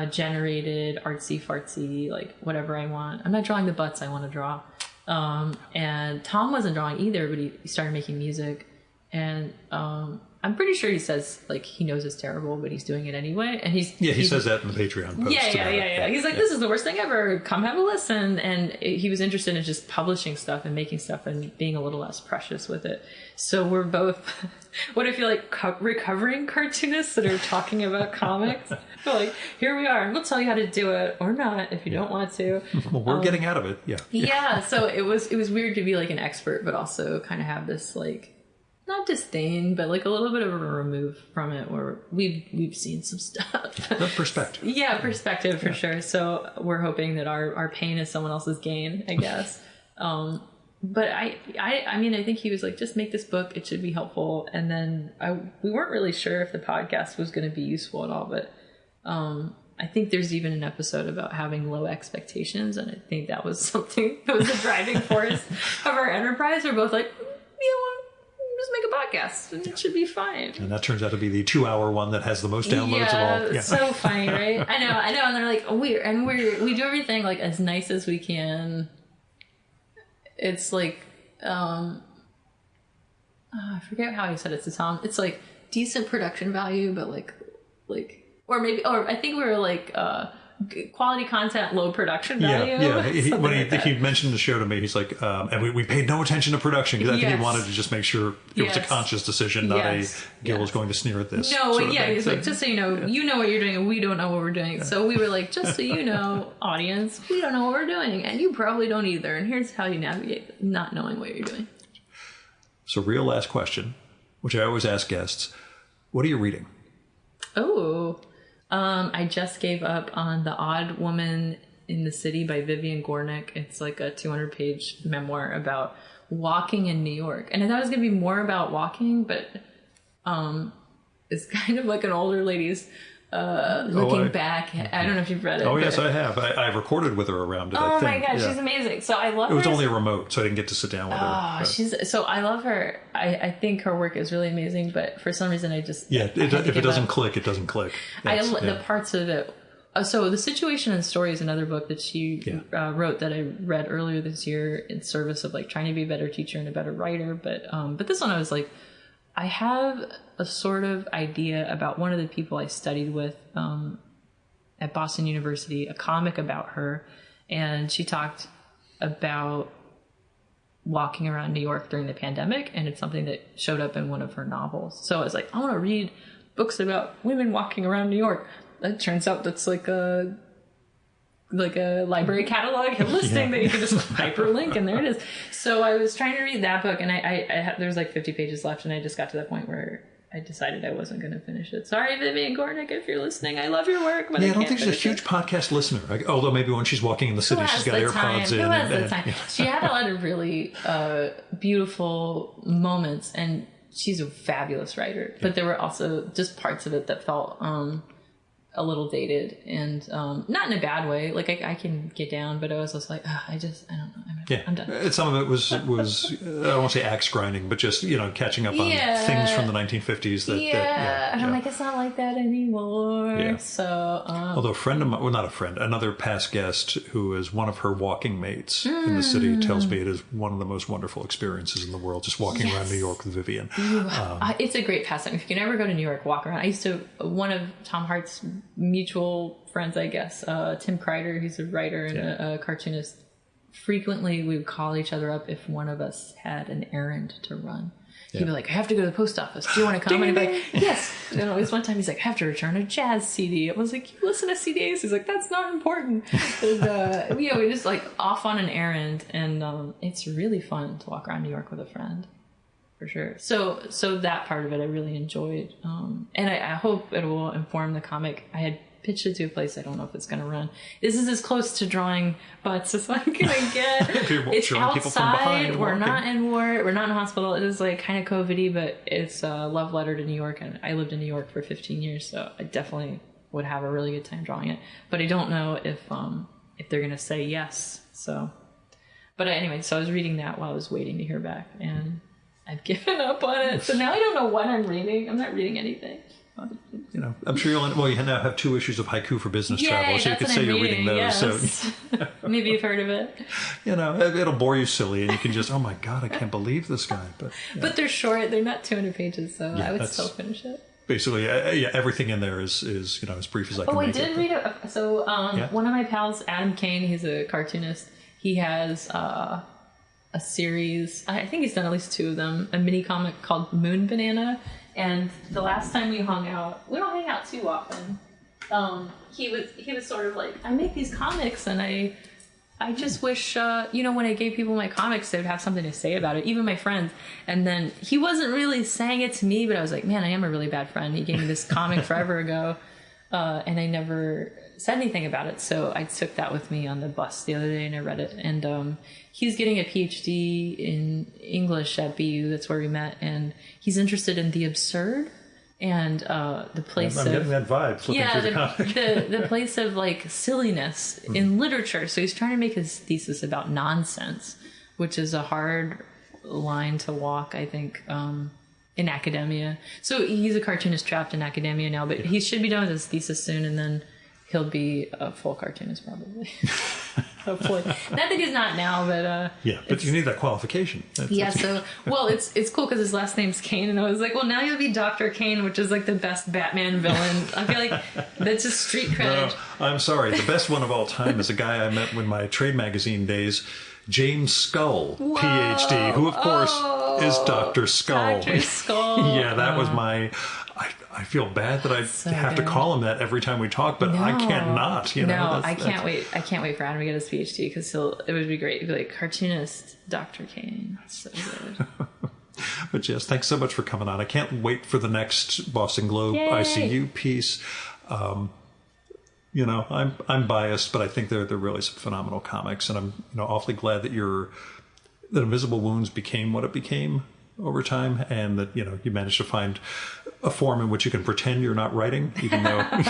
generated artsy fartsy, like whatever I want. I'm not drawing the butts I want to draw. And Tom wasn't drawing either, but he started making music, and I'm pretty sure he says like he knows it's terrible, but he's doing it anyway. And he says that in the Patreon post. Yeah. He's like, this is the worst thing ever. Come have a listen. And he was interested in just publishing stuff and making stuff and being a little less precious with it. So we're both what I feel like recovering cartoonists that are talking about comics. But like, here we are, and we'll tell you how to do it or not if you don't want to. Well, we're getting out of it. Yeah. So it was weird to be like an expert, but also kind of have this like, not disdain, but like a little bit of a remove from it, where we've seen some stuff. The perspective. Perspective for sure. So we're hoping that our pain is someone else's gain, I guess. But I mean, I think he was like, just make this book. It should be helpful. And then we weren't really sure if the podcast was going to be useful at all, but I think there's even an episode about having low expectations. And I think that was something that was the driving force of our enterprise. We're both like, just make a podcast and it should be fine. And that turns out to be the 2-hour one that has the most downloads of all. Yeah, so funny, right? I know. And they're like, we do everything like as nice as we can. It's like, I forget how he said it to Tom. It's like decent production value, but like, or I think we were like, quality content, low production value. He mentioned the show to me, he's like, and we paid no attention to production because I think he wanted to just make sure it was a conscious decision, not Gil is going to sneer at this. No, he's like, just so you know what you're doing, and we don't know what we're doing. So we were like, just so you know, audience, we don't know what we're doing, and you probably don't either. And here's how you navigate not knowing what you're doing. So, real last question, which I always ask guests: what are you reading? I just gave up on The Odd Woman in the City by Vivian Gornick. It's like a 200-page memoir about walking in New York. And I thought it was going to be more about walking, but it's kind of like an older lady's looking back. I don't know if you've read it. Oh, yes, I have. I've recorded with her around it, I think. My God, she's amazing. So I love her. It was only a remote, so I didn't get to sit down with her. So I love her. I think her work is really amazing, but for some reason I just... if it doesn't click, it doesn't click. The parts of it... So The Situation and Story is another book that she wrote that I read earlier this year in service of like trying to be a better teacher and a better writer. But this one I was like, I have a sort of idea about one of the people I studied with at Boston University, a comic about her, and she talked about walking around New York during the pandemic, and it's something that showed up in one of her novels. So I was like, I want to read books about women walking around New York. It turns out that's like a library catalog listing that you can just hyperlink, and there it is. So I was trying to read that book, and I there's like 50 pages left, and I just got to the point where I decided I wasn't going to finish it. Sorry, Vivian Gornick, if you're listening, I love your work, but I don't think she's a huge podcast listener. Although maybe when she's walking in the city, she's got AirPods in. Who has the time? She had a lot of really beautiful moments, and she's a fabulous writer. But there were also just parts of it that felt a little dated, and not in a bad way. Like I can get down, but I was just like, I don't know. I'm done. Some of it was I don't want to say axe grinding, but just catching up on things from the 1950s. And I'm like, it's not like that anymore. Yeah. So, although a friend of mine, well, not a friend, another past guest who is one of her walking mates in the city tells me it is one of the most wonderful experiences in the world, just walking around New York with Vivian. It's a great pastime. If you can ever go to New York, walk around. One of Tom Hart's mutual friends, I guess. Tim Kreider, he's a writer and a cartoonist. Frequently, we would call each other up if one of us had an errand to run. He'd be like, I have to go to the post office. Do you want to come? And I'd be like, yes. And always one time he's like, I have to return a jazz CD. I was like, you listen to CDs? He's like, that's not important. And, we just like off on an errand. And it's really fun to walk around New York with a friend, for sure. So that part of it I really enjoyed. And I hope it will inform the comic. I had pitched it to a place. I don't know if it's going to run. This is as close to drawing butts as I'm going to get. It's outside. We're not in war. We're not in a hospital. It is like kind of COVID-y, but it's a love letter to New York. And I lived in New York for 15 years, so I definitely would have a really good time drawing it. But I don't know if they're going to say yes. So, but anyway, so I was reading that while I was waiting to hear back, and I've given up on it. So now I don't know what I'm reading. I'm not reading anything. I'm sure you now have 2 issues of Haiku for Business Travel, so you could say you're reading those. Yes. So maybe you've heard of it. It'll bore you silly, and you can just, oh my God, I can't believe this guy. But they're short; they're not 200 pages, so I would still finish it. Basically, everything in there is as brief as I can. I did read it. So one of my pals, Adam Kane, he's a cartoonist. He has a series. I think he's done at least 2 of them. A mini comic called Moon Banana. And the last time we hung out, we don't hang out too often. He was sort of like, I make these comics, and I just wish, when I gave people my comics, they would have something to say about it, even my friends. And then he wasn't really saying it to me, but I was like, man, I am a really bad friend. He gave me this comic forever ago, and I never said anything about it. So I took that with me on the bus the other day, and I read it. And he's getting a PhD in English at BU. That's where we met. And he's interested in the absurd and the place I'm getting that vibe. The place of like silliness in literature. So he's trying to make his thesis about nonsense, which is a hard line to walk, I think, in academia. So he's a cartoonist trapped in academia now, but he should be done with his thesis soon, and then he'll be a full cartoonist probably. Hopefully. Not that he's not now, but but you need that qualification. It's cool because his last name's Kane, and I was like, well, now you'll be Dr. Kane, which is like the best Batman villain. I feel like that's just street cred. No, I'm sorry. The best one of all time is a guy I met in my trade magazine days, James Skull, PhD, who of course is Dr. Skull. Dr. Skull. That was my... I feel bad that I have to call him that every time we talk, but I can't not. I can't wait. I can't wait for Adam to get his PhD because it would be great. He'd be like, cartoonist Dr. Kane. That's so good. But Jess, thanks so much for coming on. I can't wait for the next Boston Globe ICU piece. I'm biased, but I think they're really some phenomenal comics, and I'm awfully glad that Invisible Wounds became what it became over time, and that you managed to find a form in which you can pretend you're not writing, even though I'm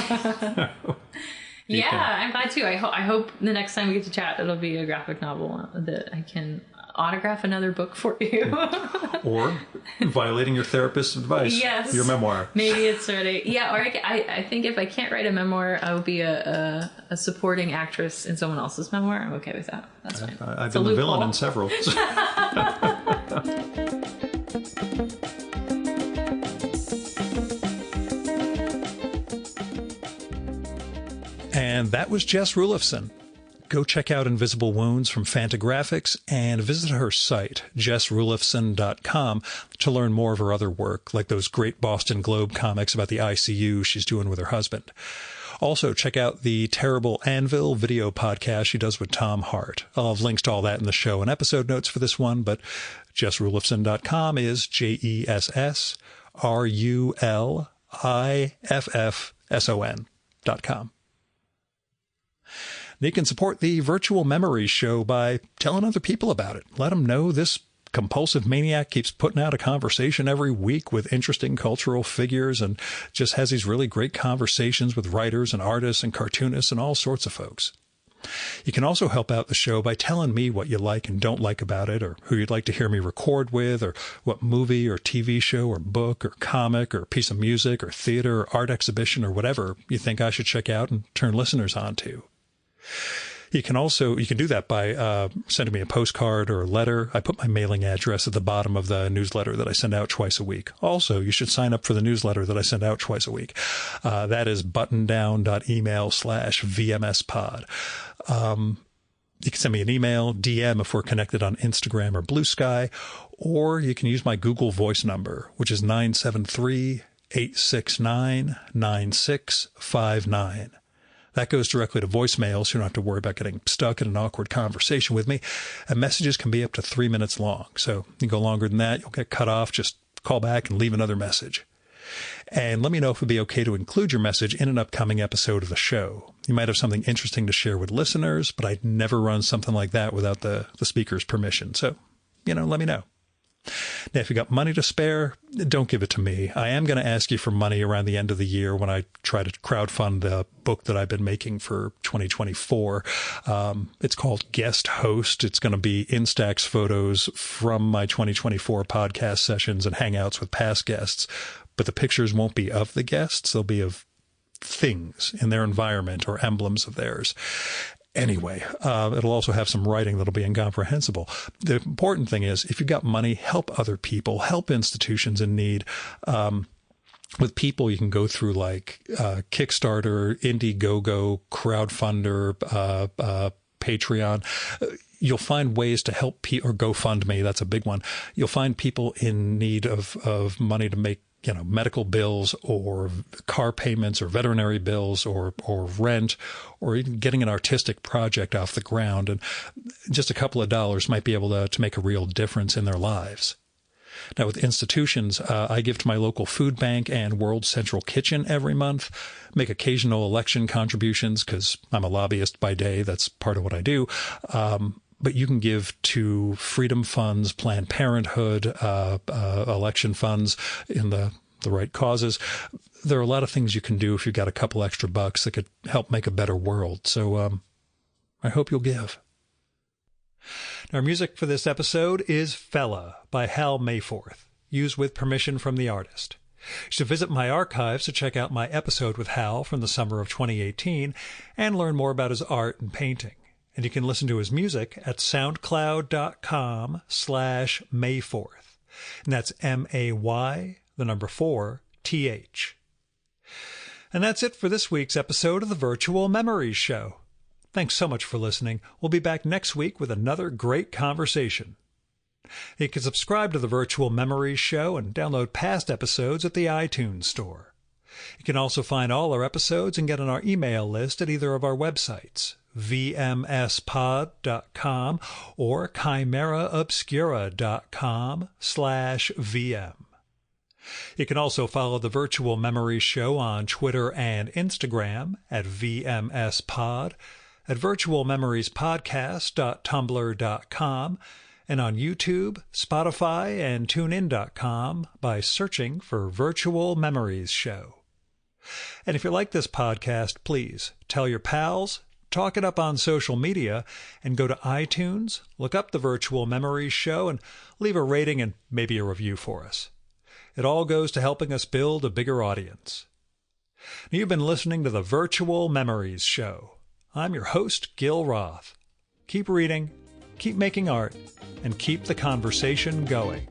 glad too. I hope the next time we get to chat it'll be a graphic novel that I can autograph another book for you. Or violating your therapist's advice. Yes. Your memoir. Maybe it's already or I think if I can't write a memoir, I will be a supporting actress in someone else's memoir. I'm okay with that. That's fine. I've been the villain in several. And that was Jess Ruliffson. Go check out Invisible Wounds from Fantagraphics and visit her site, jessruliffson.com, to learn more of her other work, like those great Boston Globe comics about the ICU she's doing with her husband. Also, check out the Terrible Anvil video podcast she does with Tom Hart. I'll have links to all that in the show and episode notes for this one, but jessruliffson.com is JessRuliffson.com. You can support the Virtual Memories Show by telling other people about it. Let them know this compulsive maniac keeps putting out a conversation every week with interesting cultural figures and just has these really great conversations with writers and artists and cartoonists and all sorts of folks. You can also help out the show by telling me what you like and don't like about it, or who you'd like to hear me record with, or what movie or TV show or book or comic or piece of music or theater or art exhibition or whatever you think I should check out and turn listeners on to. You can do that by sending me a postcard or a letter. I put my mailing address at the bottom of the newsletter that I send out twice a week. Also, you should sign up for the newsletter that I send out twice a week. That is buttondown.email/VMSpod. You can send me an email, DM if we're connected on Instagram or Blue Sky, or you can use my Google Voice number, which is 973-869-9659. That goes directly to voicemail, so you don't have to worry about getting stuck in an awkward conversation with me. And messages can be up to 3 minutes long. So you go longer than that, you'll get cut off. Just call back and leave another message. And let me know if it would be okay to include your message in an upcoming episode of the show. You might have something interesting to share with listeners, but I'd never run something like that without the speaker's permission. So, let me know. Now, if you got money to spare, don't give it to me. I am going to ask you for money around the end of the year when I try to crowdfund the book that I've been making for 2024. It's called Guest Host. It's going to be Instax photos from my 2024 podcast sessions and hangouts with past guests. But the pictures won't be of the guests. They'll be of things in their environment or emblems of theirs. Anyway, it'll also have some writing that'll be incomprehensible. The important thing is, if you've got money, help other people, help institutions in need. With people, you can go through like Kickstarter, Indiegogo, Crowdfunder, Patreon. You'll find ways to help or GoFundMe. That's a big one. You'll find people in need of money to make medical bills or car payments or veterinary bills or rent, or even getting an artistic project off the ground. And just a couple of dollars might be able to make a real difference in their lives. Now, with institutions, I give to my local food bank and World Central Kitchen every month, make occasional election contributions because I'm a lobbyist by day. That's part of what I do. But you can give to Freedom Funds, Planned Parenthood, election funds in the right causes. There are a lot of things you can do if you've got a couple extra bucks that could help make a better world. So I hope you'll give. Our music for this episode is Fella by Hal Mayforth, used with permission from the artist. You should visit my archives to check out my episode with Hal from the summer of 2018 and learn more about his art and painting. And you can listen to his music at soundcloud.com/Mayforth. And that's MAY4TH. And that's it for this week's episode of the Virtual Memories Show. Thanks so much for listening. We'll be back next week with another great conversation. You can subscribe to the Virtual Memories Show and download past episodes at the iTunes Store. You can also find all our episodes and get on our email list at either of our websites, vmspod.com or chimeraobscura.com/VM. You can also follow the Virtual Memories Show on Twitter and Instagram at VMSpod, at virtualmemoriespodcast.tumblr.com, and on YouTube, Spotify, and TuneIn.com by searching for Virtual Memories Show. And if you like this podcast, please tell your pals, talk it up on social media, and go to iTunes, look up the Virtual Memories Show, and leave a rating and maybe a review for us. It all goes to helping us build a bigger audience. Now, you've been listening to the Virtual Memories Show. I'm your host, Gil Roth. Keep reading, keep making art, and keep the conversation going.